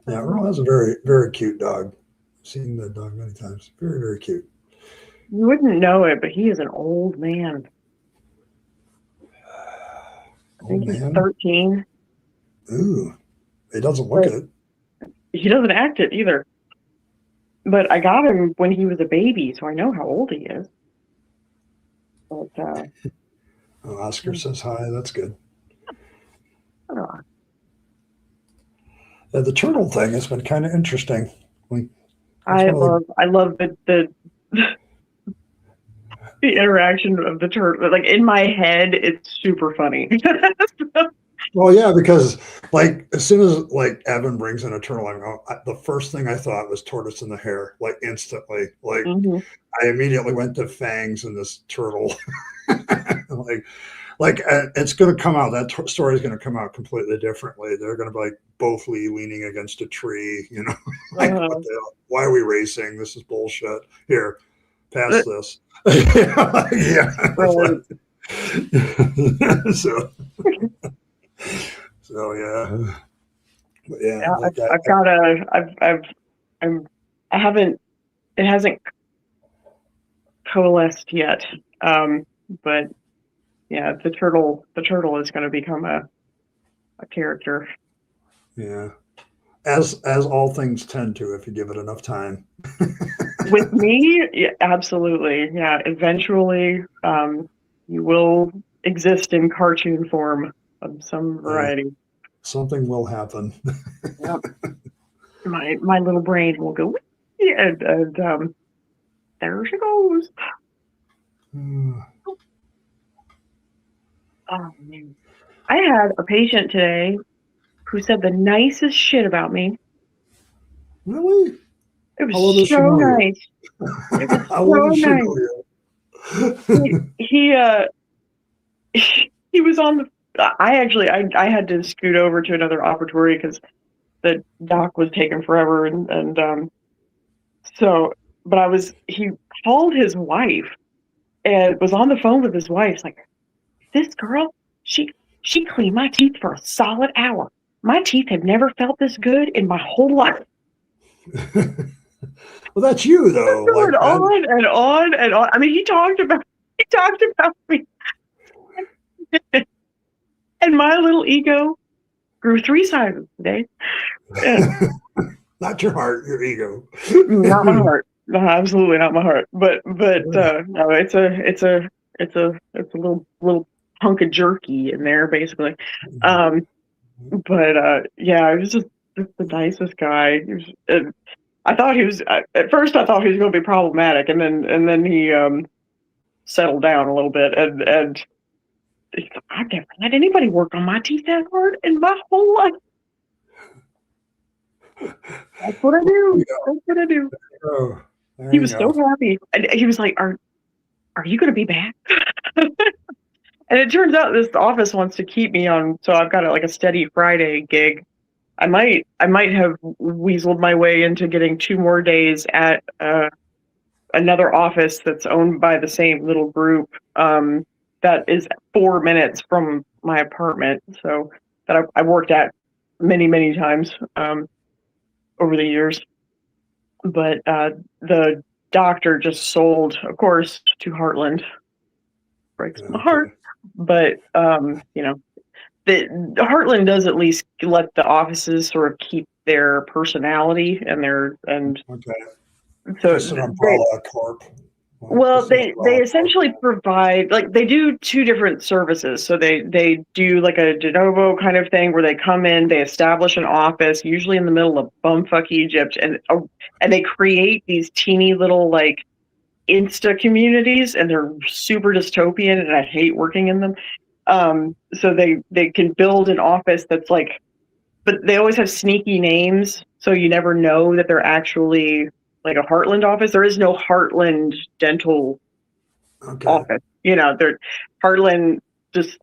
Yeah, Earl has a very, very cute dog. I've seen that dog many times. Very, very cute. You wouldn't know it, but he is an old man. I think he's 13. Ooh. He doesn't look it. He doesn't act it either. But I got him when he was a baby, so I know how old he is. But Oscar says hi. That's good. The turtle thing has been kind of interesting. I love the the interaction of the turtle. Like in my head, it's super funny. Well, yeah, because like as soon as like Evan brings in a turtle, the first thing I thought was tortoise in the hare, like instantly. Like I immediately went to Fangs and this turtle. like it's going to come out. That story is going to come out completely differently. They're going to be like both leaning against a tree. You know, like what the hell? Why are we racing? This is bullshit. Here, pass this. Yeah. So yeah. But yeah, like it hasn't coalesced yet. But yeah, the turtle is going to become a character. Yeah. As all things tend to, if you give it enough time. With me, yeah, absolutely. Yeah, eventually you will exist in cartoon form of some variety. Something will happen. Yep. My little brain will go, and there she goes. Oh, man. I had a patient today who said the nicest shit about me. Really? It was so nice. It was so nice. He was on the. I had to scoot over to another operatory because the doc was taking forever, and he called his wife and was on the phone with his wife. It's like, this girl, she cleaned my teeth for a solid hour. My teeth have never felt this good in my whole life. Well, that's you though. Like, on and on and on. I mean, he talked about me. And my little ego grew 3 sizes today. Yeah. Not your heart, your ego. Not my heart. No, absolutely not my heart. But no, it's a little hunk of jerky in there, basically. Yeah, he was just the nicest guy. I thought he was at first. I thought he was going to be problematic, and then he settled down a little bit, and I've never had anybody work on my teeth that hard in my whole life. That's what I do. That's what I do. Oh, He was so happy, and he was like, "Are you going to be back?" And it turns out this office wants to keep me on, so I've got a steady Friday gig. I might have weaseled my way into getting 2 more days at another office that's owned by the same little group that is 4 minutes from my apartment. So that I worked at many times over the years. But the doctor just sold, of course, to Heartland. Breaks my heart. But the Heartland does at least let the offices sort of keep their personality and so just an umbrella corp. Well, they essentially provide, they do 2 different services. So they do a de novo kind of thing where they come in, they establish an office, usually in the middle of bumfuck Egypt, and they create these teeny little Insta communities, and they're super dystopian, and I hate working in them. So they can build an office that's but they always have sneaky names, so you never know that they're actually a Heartland office. There is no Heartland dental office. Heartland just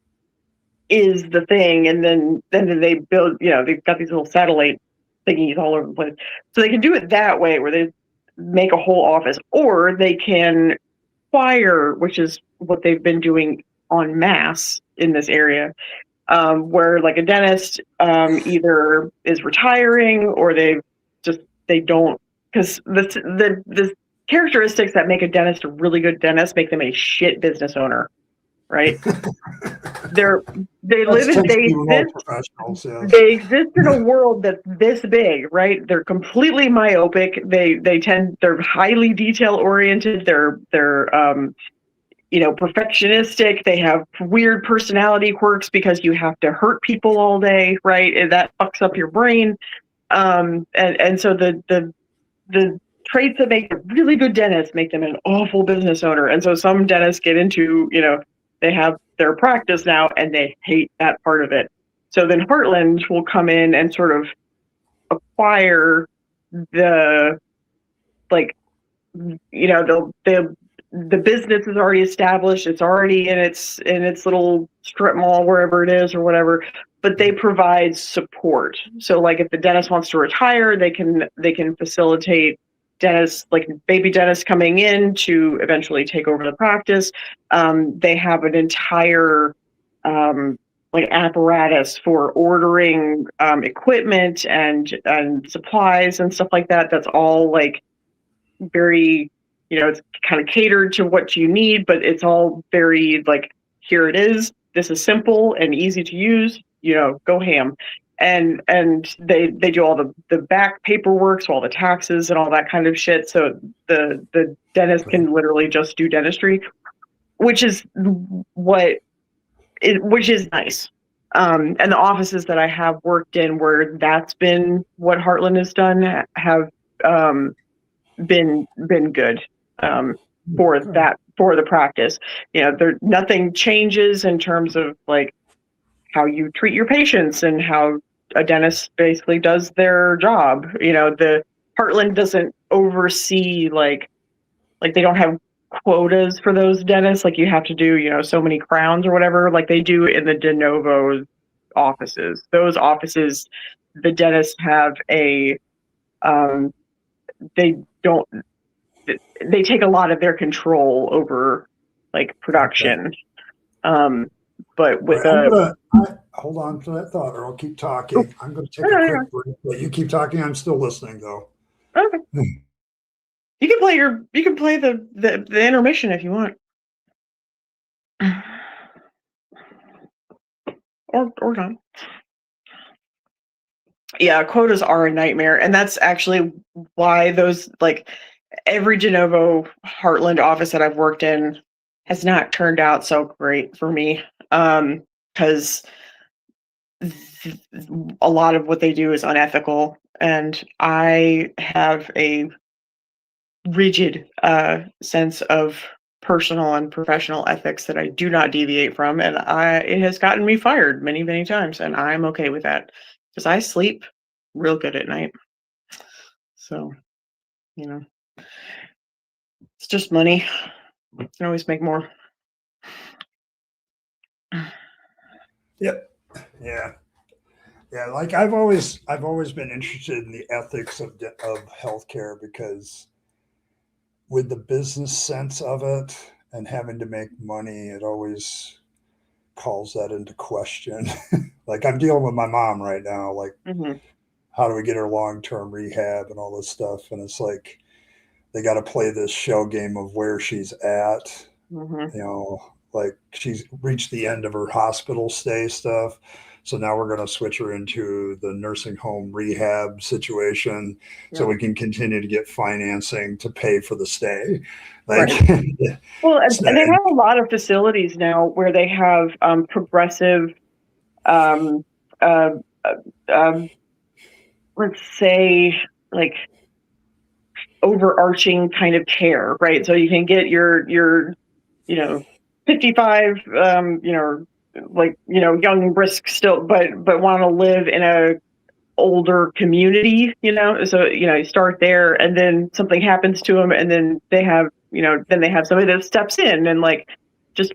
is the thing, and then they build. They've got these little satellite thingies all over the place, so they can do it that way, where they make a whole office, or they can acquire, which is what they've been doing en masse in this area, where a dentist either is retiring or they don't, because the characteristics that make a dentist a really good dentist make them a shit business owner, right? They exist in a world that's this big, right? They're completely myopic. They're highly detail oriented. They're perfectionistic. They have weird personality quirks because you have to hurt people all day, right? And that fucks up your brain. And so the traits that make a really good dentist make them an awful business owner. And so some dentists get into, they have their practice now and they hate that part of it. So then Heartland will come in and sort of acquire the the business is already established. It's already in its little strip mall, wherever it is or whatever, but they provide support. So if the dentist wants to retire, they can facilitate dentists, baby dentists coming in to eventually take over the practice. They have an entire apparatus for ordering equipment and supplies and stuff like that. That's all very, it's kind of catered to what you need, but it's all very here it is. This is simple and easy to use. Go ham. And they do all the back paperwork, so all the taxes and all that kind of shit. So the dentist can literally just do dentistry, which is nice. And the offices that I have worked in where that's been what Heartland has done have been good for the practice. Nothing changes in terms of how you treat your patients and how a dentist basically does their job. The Heartland doesn't oversee they don't have quotas for those dentists. You have to do, so many crowns or whatever, they do in the de novo offices. Those offices, the dentists have they take a lot of their control over production. But with hold on to that thought, or I'll keep talking. I'm going to take a quick break, but you keep talking. I'm still listening, though. Okay. You can play the intermission if you want, or not. Yeah, quotas are a nightmare, and that's actually why those, like, every de novo Heartland office that I've worked in has not turned out so great for me, because a lot of what they do is unethical, and I have a rigid sense of personal and professional ethics that I do not deviate from, and it has gotten me fired many, many times, and I'm okay with that because I sleep real good at night. So, you know, it's just money. You can always make more. Yep. Yeah. Yeah. Like I've always been interested in the ethics of healthcare, because with the business sense of it and having to make money, it always calls that into question. Like I'm dealing with my mom right now. Like, Mhm. how do we get her long-term rehab and all this stuff? And it's like they got to play this shell game of where she's at. Mhm. You know, like she's reached the end of her hospital stay stuff. So now we're going to switch her into the nursing home rehab situation so Yeah. we can continue to get financing to pay for the stay. Like, Right. Well, and they have a lot of facilities now where they have progressive, um, uh, let's say, like, overarching kind of care, right? So you can get your 55, like, young, brisk still, but want to live in a older community, so you start there, and then something happens to them, and then they have somebody that steps in and, like, just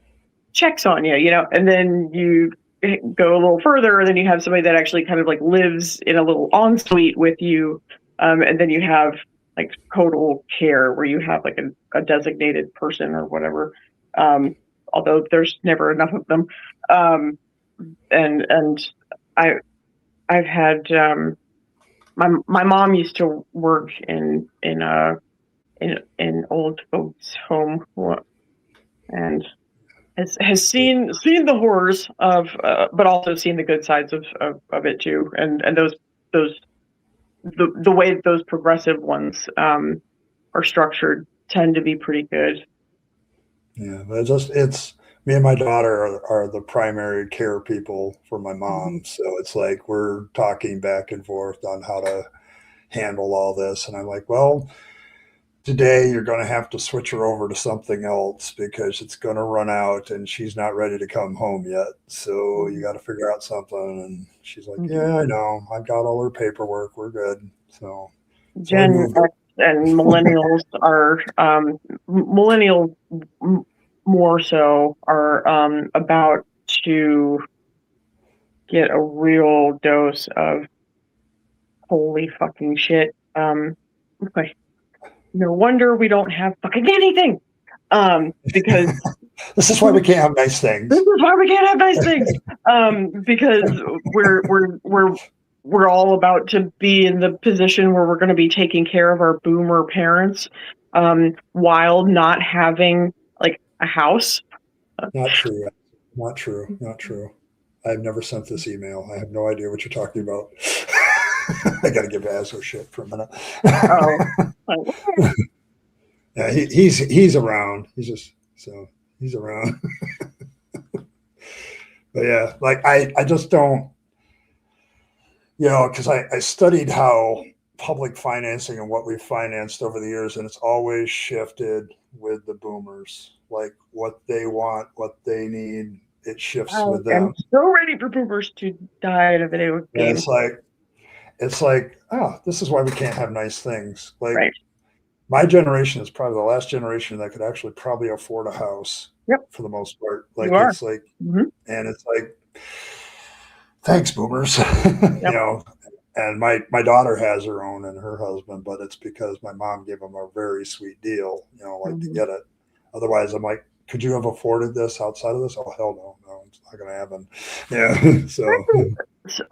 checks on you, and then you go a little further, and then you have somebody that actually kind of, like, lives in a little ensuite with you, and then you have, like, total care where you have, like, a designated person or whatever, although there's never enough of them, and I've had, my mom used to work in old folks' home, and has seen the horrors of, but also seen the good sides of it too, and the way that those progressive ones are structured tend to be pretty good. yeah, but it's me and my daughter are the primary care people for my mom. So it's like we're talking back and forth on how to handle all this. And I'm like, well, today you're going to have to switch her over to something else because it's going to run out and she's not ready to come home yet. So you got to figure out something. And she's like, yeah, I know. I've got all her paperwork. We're good. So Gen X and millennials are millennials more so are about to get a real dose of holy fucking shit. Okay. No wonder we don't have fucking anything. Because this is why we can't have nice things. This is why we can't have nice things. Because we're all about to be in the position where we're going to be taking care of our boomer parents, while not having, like, a house. Not true. Not true. Not true. I've never sent this email. I have no idea what you're talking about. I got to give Azzo shit for a minute. Oh. Yeah, he's around. He's around. But yeah, like I just don't, because I studied how public financing and what we've financed over the years, and it's always shifted with the boomers, like what they want, what they need. It shifts with them. I'm so ready for boomers to die in a video game. It's like, this is why we can't have nice things. Like, right. My generation is probably the last generation that could actually probably afford a house. Yep. For the most part. Like, it's like, and it's like, thanks, boomers. Yep. And my daughter has her own and her husband, but it's because my mom gave them a very sweet deal, to get it. Otherwise, I'm like, could you have afforded this outside of this? Oh, hell no, it's not going to happen. Yeah. So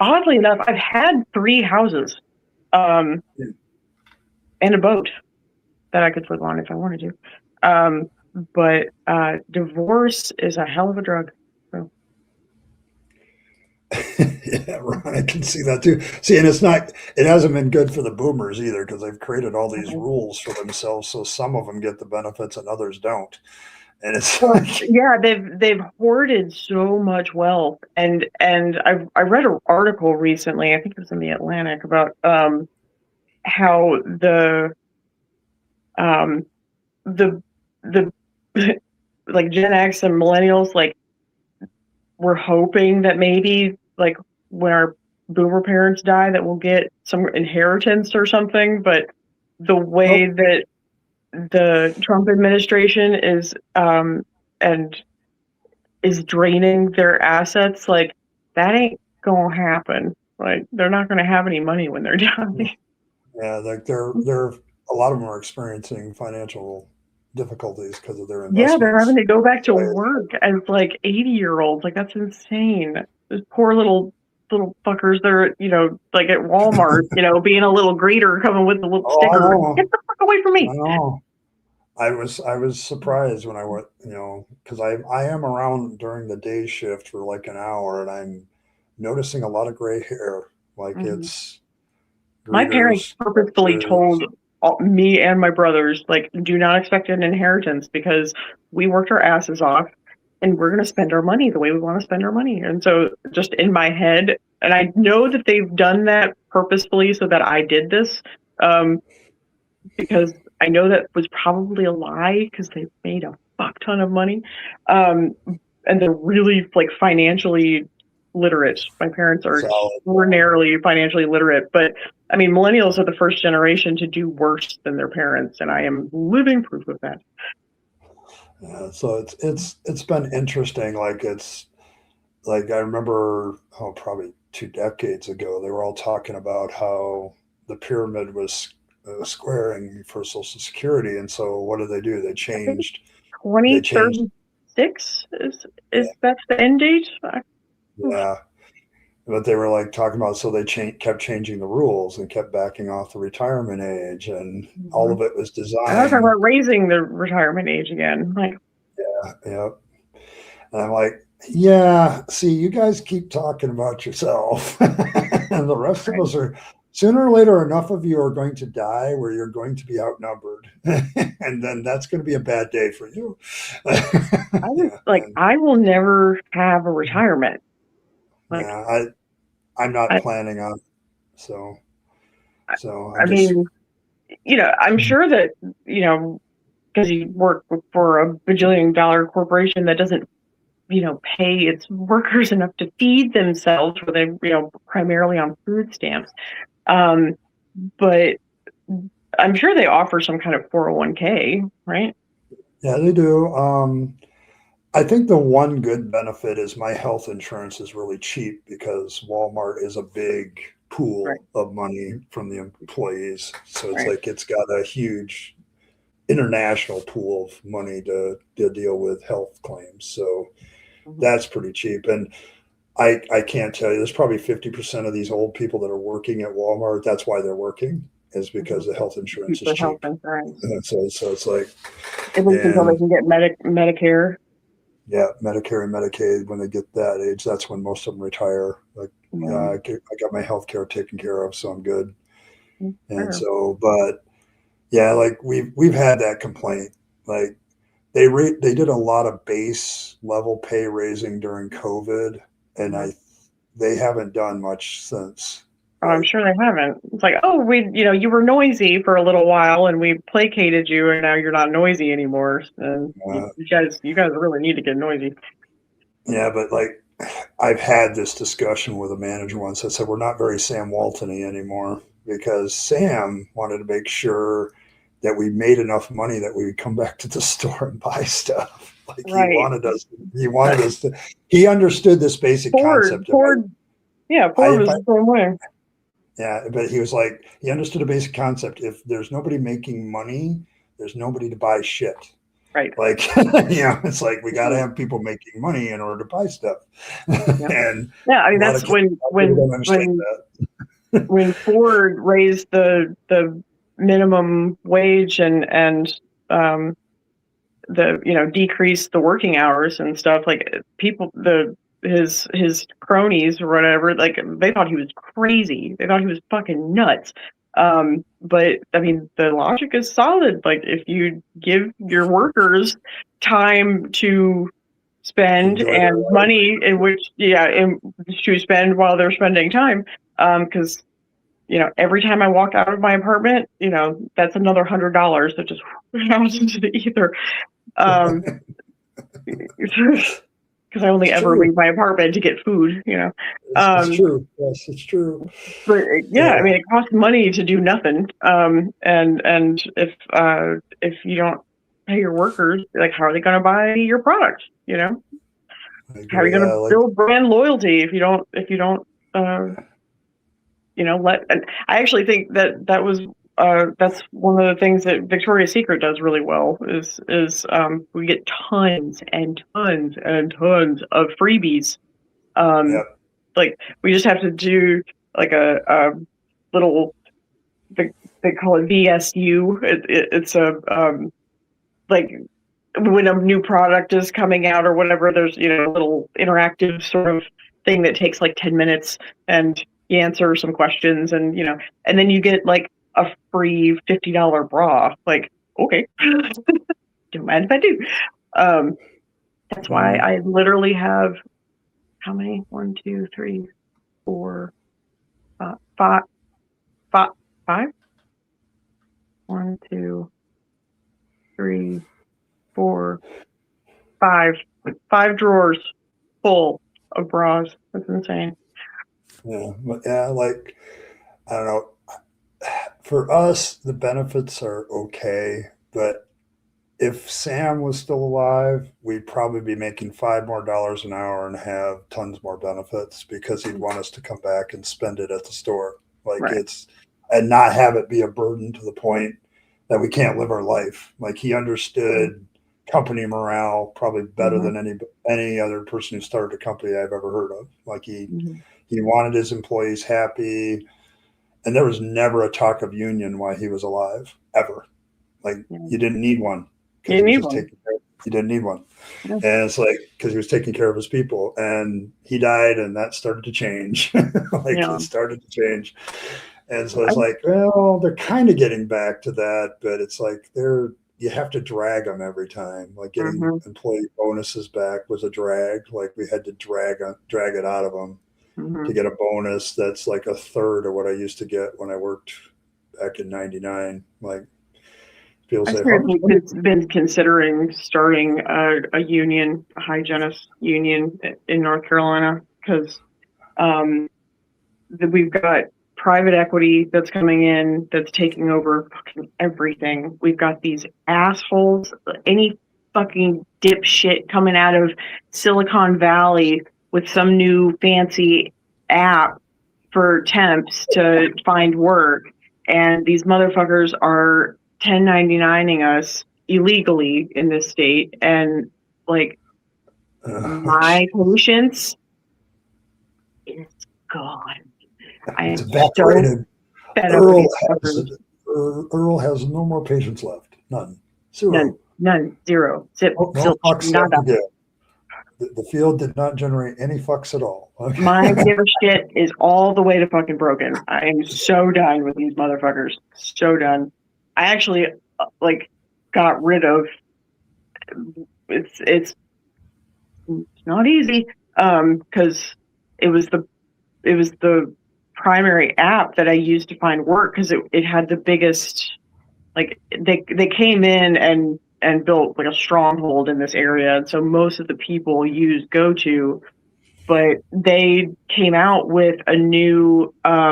oddly enough, I've had 3 houses, and a boat that I could live on if I wanted to. But divorce is a hell of a drug. So. Yeah, right. I can see that too. See, and it hasn't been good for the boomers either because they've created all these rules for themselves. So some of them get the benefits and others don't. And it's Well, like, yeah, they've hoarded so much wealth, and I read an article recently, I think it was in the Atlantic, about how the like Gen X and millennials, like, we're hoping that maybe, like, when our boomer parents die, that we'll get some inheritance or something. But the way that the Trump administration is and is draining their assets, like, that ain't gonna happen. Like, they're not gonna have any money when they're dying. yeah, like they're a lot of them are experiencing financial difficulties because of their Yeah, investments. they're having to go back to Right. work as like 80-year-olds. Like, that's insane. Those poor little fuckers. They're, like at Walmart, being a little greeter, coming with a little Oh, I sticker. know. Get the fuck away from I me. know. I was surprised when I went, because I am around during the day shift for like an hour, and I'm noticing a lot of gray hair. Like Mhm. it's My parents greeters. purposefully told me and my brothers, like, do not expect an inheritance because we worked our asses off and we're going to spend our money the way we want to spend our money. And so, just in my head, and I know that they've done that purposefully so that I did this, because I know that was probably a lie because they made a fuck ton of money. And they're really, like, financially literate. My parents are extraordinarily financially literate, but I mean, millennials are the first generation to do worse than their parents, and I am living proof of that. Yeah, so it's been interesting. Like it's like I remember, probably 2 decades ago, they were all talking about how the pyramid was squaring for Social Security, and so what did they do? They changed. They changed. 2036 is that's the end date? Yeah. But they were like talking about, so they kept changing the rules and kept backing off the retirement age, and all of it was I was designed. talking about raising the retirement age again. Like, Yeah. And I'm like, yeah, see, you guys keep talking about yourself. And the rest of us are, sooner or later, enough of you are going to die where you're going to be outnumbered. And then that's going to be a bad day for you. I will never have a retirement. Like, yeah, I'm not planning on. So I mean, I'm sure that, because you work for a bajillion-dollar corporation that doesn't, pay its workers enough to feed themselves, where they, primarily on food stamps. But I'm sure they offer some kind of 401k, right? Yeah, they do. I think the one good benefit is my health insurance is really cheap because Walmart is a big pool of money from the employees. So it's like it's got a huge international pool of money to deal with health claims. So that's pretty cheap. And I can't tell you, there's probably 50% of these old people that are working at Walmart. That's why they're working, is because the health insurance is cheap. Health insurance. And so it's like, at least until they can get Medicare. Yeah, Medicare and Medicaid, when they get that age, that's when most of them retire. Like, I got my health care taken care of, so I'm good. And so, but yeah, like we've had that complaint. Like they did a lot of base level pay raising during COVID, and they haven't done much since. Oh, I'm sure they haven't. It's like, oh, you were noisy for a little while, and we placated you, and now you're not noisy anymore. And you guys really need to get noisy. Yeah, but like, I've had this discussion with a manager once. I said, we're not very Sam Walton-y anymore, because Sam wanted to make sure that we made enough money that we would come back to the store and buy stuff. Like he wanted us to. He understood this basic concept. Ford was the same way. Yeah, but he was like, he understood a basic concept. If there's nobody making money, there's nobody to buy shit. Right. Like, it's like we got to have people making money in order to buy stuff. And I mean, that's when Ford raised the minimum wage and decreased the working hours and stuff. Like, people, the his cronies or whatever, like they thought he was crazy. They thought he was fucking nuts. But I mean, the logic is solid. Like, if you give your workers time to spend and money in which, to spend while they're spending time, because every time I walk out of my apartment, that's another $100 that just goes into the ether. Because I only ever leave my apartment to get food, It's true. Yes, it's true. But I mean, it costs money to do nothing. And if you don't pay your workers, like, how are they going to buy your product? How are you going to build brand loyalty if you don't let? And I actually think that was that's one of the things that Victoria's Secret does really well is we get tons and tons and tons of freebies. Like, we just have to do like a little, they call it VSU. It's a like, when a new product is coming out or whatever, there's a little interactive sort of thing that takes like 10 minutes, and you answer some questions, and and then you get like a free $50 bra. Like, okay, don't mind if I do. That's why I literally have, how many? 1, 2, 3, 4, 5. 1, 2, 3, 4, 5. 5 drawers full of bras. That's insane. Like, I don't know. For us, the benefits are okay, but if Sam was still alive, we'd probably be making $5 more an hour and have tons more benefits, because he'd want us to come back and spend it at the store. Like, and not have it be a burden to the point that we can't live our life. Like, he understood company morale probably better than any other person who started a company I've ever heard of. Like, he wanted his employees happy. And there was never a talk of union while he was alive, ever. Like, you didn't need one. You didn't need one. Yeah. And it's like, because he was taking care of his people, and he died, and that started to change. It started to change. And so it's like, well, they're kind of getting back to that, but it's like you have to drag them every time. Like, getting employee bonuses back was a drag. Like, we had to drag it out of them. To get a bonus that's like a third of what I used to get when I worked back in '99. Like, people say, I've been considering starting a union, a hygienist union in North Carolina, because we've got private equity that's coming in, that's taking over fucking everything. We've got these assholes, any fucking dipshit coming out of Silicon Valley with some new fancy app for temps to find work, and these motherfuckers are 1099ing us illegally in this state, and like, my patience is gone. It's evaporated. Earl has no more patience left. None. Zero. None. Zero. Zip. No fucks left to give. The field did not generate any fucks at all. Okay. My give a shit is all the way to fucking broken. I am so done with these motherfuckers. So done. I actually got rid of. It's not easy, because it was the primary app that I used to find work, because it had the biggest, like, they came in and built like a stronghold in this area, and so most of the people used GoTo, but they came out with a new a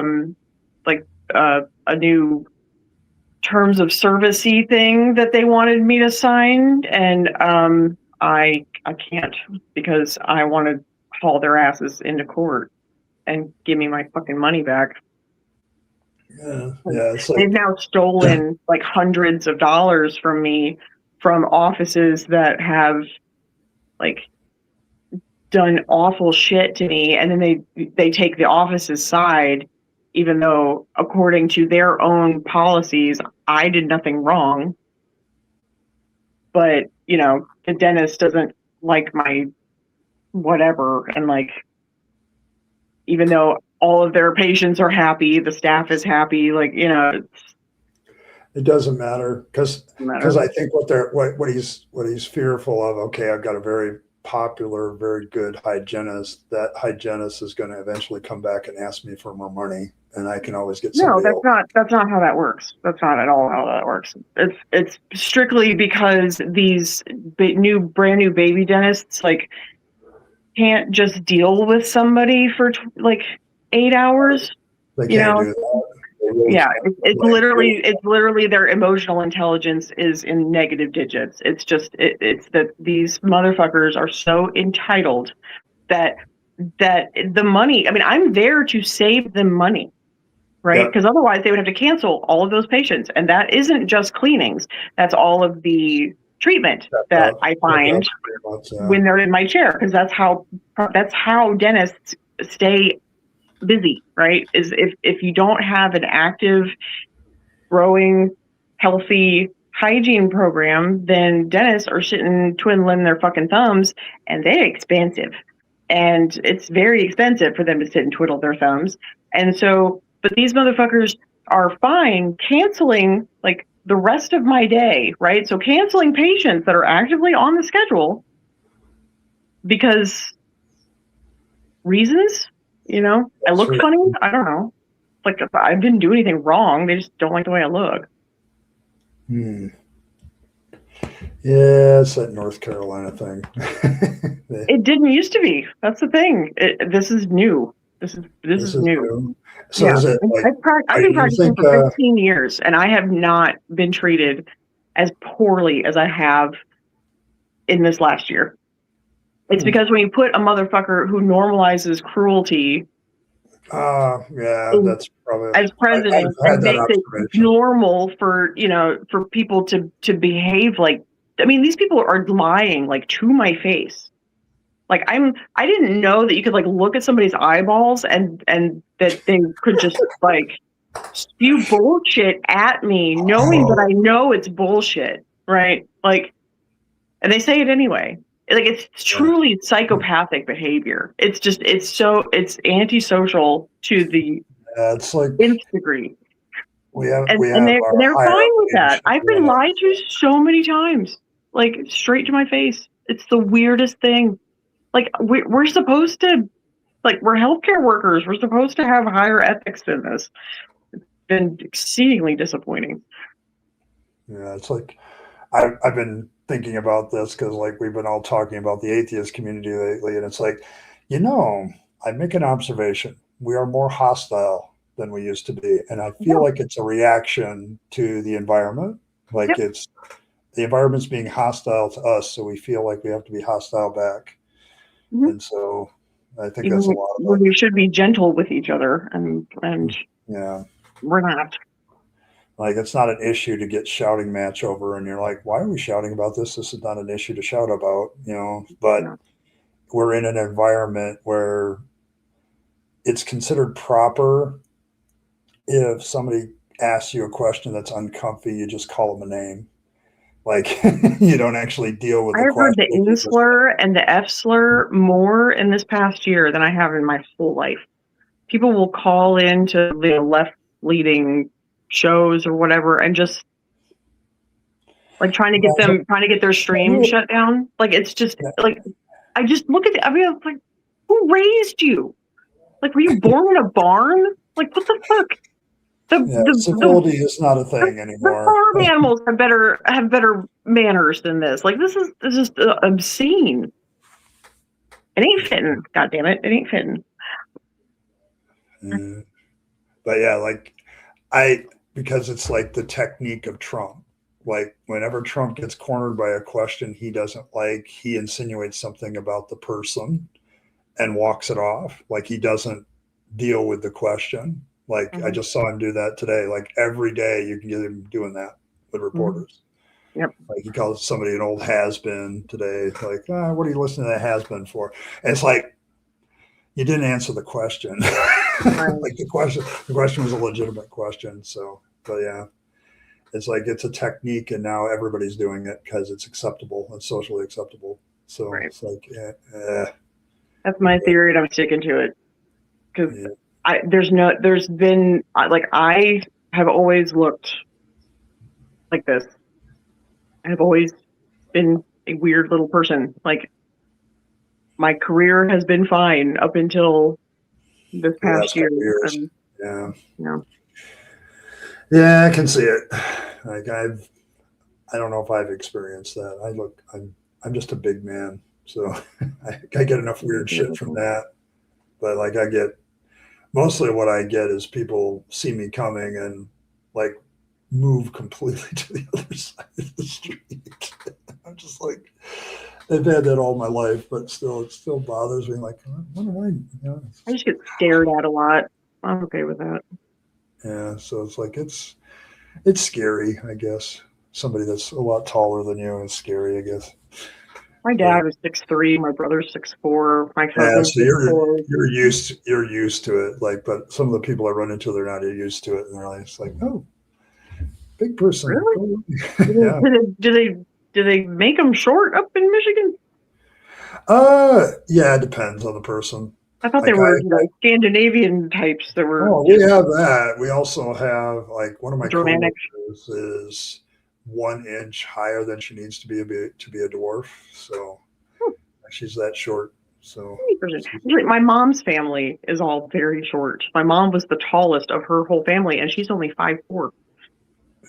new terms of servicey thing that they wanted me to sign, and I can't, because I want to haul their asses into court and give me my fucking money back. They've now stolen like hundreds of dollars from me, from offices that have like done awful shit to me, and then they take the office's side, even though according to their own policies I did nothing wrong. But the dentist doesn't like my whatever. And like, even though all of their patients are happy, the staff is happy, like, you know, it doesn't matter because matter. I think what he's fearful of. Okay, I've got a very popular, very good hygienist. That hygienist is going to eventually come back and ask me for more money, and I can always get No, somebody else. that's not how that works. That's not at all how that works. It's strictly because these brand new baby dentists like can't just deal with somebody for like 8 hours. They You can't know, do that. They really yeah, can't. it's literally their emotional intelligence is in negative digits. It's just it's that these motherfuckers are so entitled that the money. I mean, I'm there to save them money, right? Because otherwise they would have to cancel all of those patients, and that isn't just cleanings. That's all of the treatment that I find when they're in my chair, because that's how dentists stay busy, right? Is if you don't have an active, growing, healthy hygiene program, then dentists are sitting twiddling their fucking thumbs, and they're expensive. And it's very expensive for them to sit and twiddle their thumbs. And so, but these motherfuckers are fine canceling like the rest of my day, right? So canceling patients that are actively on the schedule because reasons, you know, I look funny. I don't know. Like I didn't do anything wrong. They just don't like the way I look. Yeah, it's that North Carolina thing. It didn't used to be. That's the thing. This is new. This is new. So is it like, I've been practicing for 15 years, and I have not been treated as poorly as I have in this last year. It's because when you put a motherfucker who normalizes cruelty that's probably as president and makes it normal for, you know, for people to behave like, I mean, these people are lying like to my face. Like I didn't know that you could like look at somebody's eyeballs and that they could just like spew bullshit at me, knowing that I know it's bullshit, right? Like, and they say it anyway. Like it's truly psychopathic behavior. It's just it's antisocial to the it's like nth degree. They're fine with that. I've been lied to so many times, like straight to my face. It's the weirdest thing. Like we're supposed to, like we're healthcare workers. We're supposed to have higher ethics than this. It's been exceedingly disappointing. Yeah, it's like I've been thinking about this because like we've been all talking about the atheist community lately, and it's like, you know, I make an observation. We are more hostile than we used to be, and I feel like it's a reaction to the environment. Like it's the environment's being hostile to us, so we feel like we have to be hostile back. And so I think that's a lot of it. We should be gentle with each other, and yeah, we're not. Like it's not an issue to get shouting match over, and you're like, why are we shouting about this? This is not an issue to shout about, you know. But we're in an environment where it's considered proper if somebody asks you a question that's uncomfy, you just call them a name. Like you don't actually deal with the question. I've heard the N slur and the F slur more in this past year than I have in my whole life. People will call into the left-leading shows or whatever and just like trying to get their stream shut down. Like it's just like I just look at it. I mean, like, who raised you? Like, were you born in a barn? Like, what the fuck? Civility is not a thing anymore. The farm animals have better manners than this. Like this is just obscene. It ain't fitting. God damn it! It ain't fitting. But yeah, like because it's like the technique of Trump. Like whenever Trump gets cornered by a question he doesn't like, he insinuates something about the person and walks it off. Like he doesn't deal with the question. Like I just saw him do that today. Like every day you can get him doing that with reporters. Yep. Like he calls somebody an old has-been today. Like, what are you listening to that has-been for? And it's like, you didn't answer the question. Like the question was a legitimate question. So, but yeah, it's like, it's a technique and now everybody's doing it because it's acceptable. It's socially acceptable. So it's like, That's my theory, and I'm sticking to it. Because Yeah. I have always looked like this. I have always been a weird little person. Like, my career has been fine up until this The last past year. couple years. You Yeah. know, Yeah, I can see it. Like I don't know if I've experienced that. I'm just a big man, so I get enough weird shit from that. But like mostly what I get is people see me coming and like move completely to the other side of the street. I'm just like, I've had that all my life, but still, it still bothers me. Like, what am I? You know, I just get stared at a lot. I'm okay with that. yeah, so it's like it's scary, I guess. Somebody that's a lot taller than you is scary, I guess. My dad was 6'3", my brother's 6'4", my Yeah, cousin's so 6'4". you're used to it. Like, but some of the people I run into, they're not used to it, and they're like, it's like, oh, big person. Really? Yeah. Do they make them short up in Michigan? Yeah, it depends on the person. I thought Like they were Scandinavian types that were. Oh, we have that. We also have like one of my Germanic. coworkers is 1 inch higher than she needs to be a dwarf. So she's that short. So My mom's family is all very short. My mom was the tallest of her whole family, and she's only 5'4".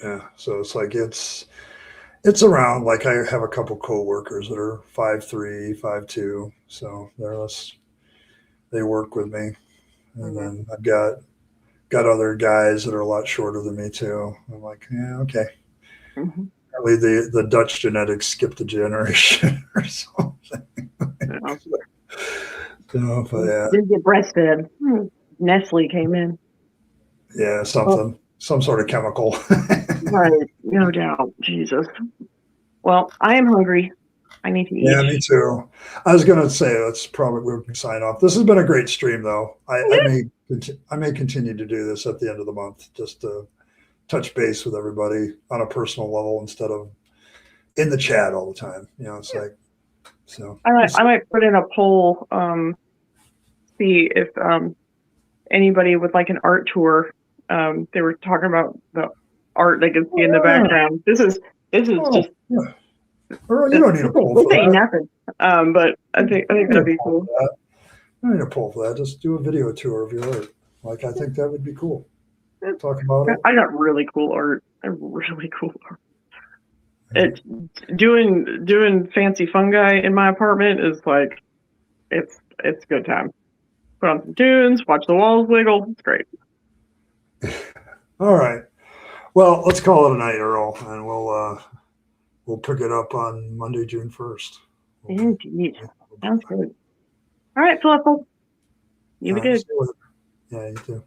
yeah, so it's like it's around. Like I have a couple coworkers that are 5'3", 5'2". So they work with me, and then I've got other guys that are a lot shorter than me too. I'm like, yeah, okay. Mm-hmm. Probably the Dutch genetics skipped a generation or something. So, but yeah. Didn't get breastfed. Nestle came in. Yeah, something. Some sort of chemical. Right, no doubt. Jesus. Well, I am hungry. I need to eat. Yeah, me too. I was going to say we can sign off. This has been a great stream, though. I may continue to do this at the end of the month, just to touch base with everybody on a personal level instead of in the chat all the time. You know, it's like so. I might put in a poll. See if anybody would like an art tour. They were talking about the art they could see in the background. This is just. Yeah. Earl, you don't need a poll for that. Nothing. But I think that'd be cool. You don't need a poll for that. Just do a video tour of your art. Like I think that would be cool. Talk about it. I got really cool art. Really cool art. It's doing fancy fungi in my apartment is like it's a good time. Put on some tunes, watch the walls wiggle. It's great. All right. Well, let's call it a night, Earl, and we'll pick it up on Monday, June 1st. Indeed. Sounds good. All right, Fluffle. You be good. Yeah, you too.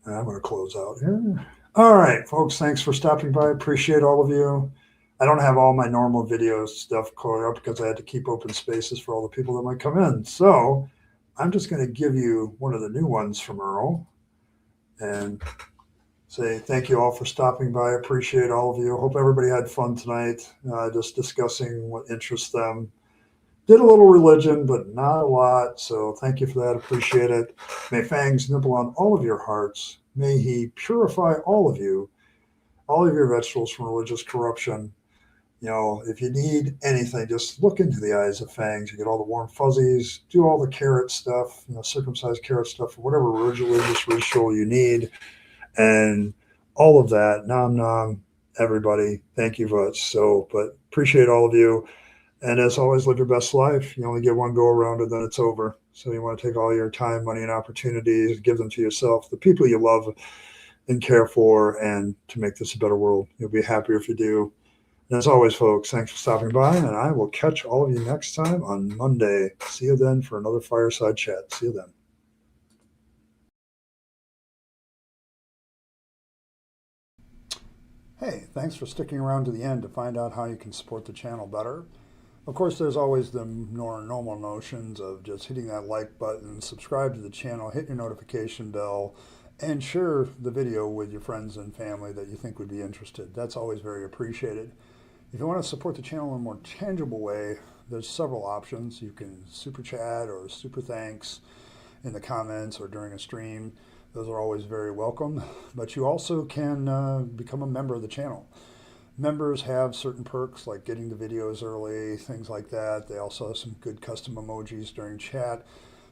I'm going to close out here. All right, folks. Thanks for stopping by. Appreciate all of you. I don't have all my normal video stuff caught up because I had to keep open spaces for all the people that might come in. So I'm just going to give you one of the new ones from Earl and say thank you all for stopping by. Appreciate all of you. Hope everybody had fun tonight, just discussing what interests them. Did a little religion, but not a lot. So thank you for that. Appreciate it. May Fangs nibble on all of your hearts. May he purify all of you, all of your vegetables from religious corruption. You know, if you need anything, just look into the eyes of Fangs. You get all the warm fuzzies, do all the carrot stuff, circumcised carrot stuff, or whatever religious ritual you need. And all of that, nom nom, everybody, thank you much. So, but appreciate all of you. And as always, live your best life. You only get one go around and then it's over. So you want to take all your time, money, and opportunities, give them to yourself, the people you love and care for, and to make this a better world. You'll be happier if you do. And as always, folks, thanks for stopping by, and I will catch all of you next time on Monday. See you then for another fireside chat. See you then. Hey, thanks for sticking around to the end to find out how you can support the channel better. Of course, there's always the normal notions of just hitting that like button, subscribe to the channel, hit your notification bell, and share the video with your friends and family that you think would be interested. That's always very appreciated. If you want to support the channel in a more tangible way, there's several options. You can super chat or super thanks in the comments or during a stream. Those are always very welcome. But you also can become a member of the channel. Members have certain perks like getting the videos early, things like that. They also have some good custom emojis during chat.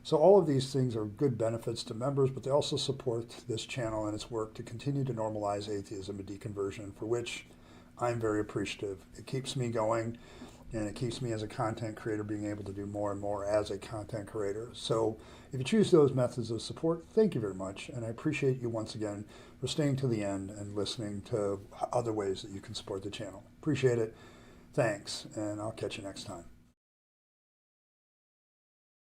So all of these things are good benefits to members, but they also support this channel and its work to continue to normalize atheism and deconversion, for which I'm very appreciative. It keeps me going, and it keeps me as a content creator being able to do more and more as a content creator. So if you choose those methods of support, thank you very much. And I appreciate you once again for staying to the end and listening to other ways that you can support the channel. Appreciate it. Thanks, and I'll catch you next time.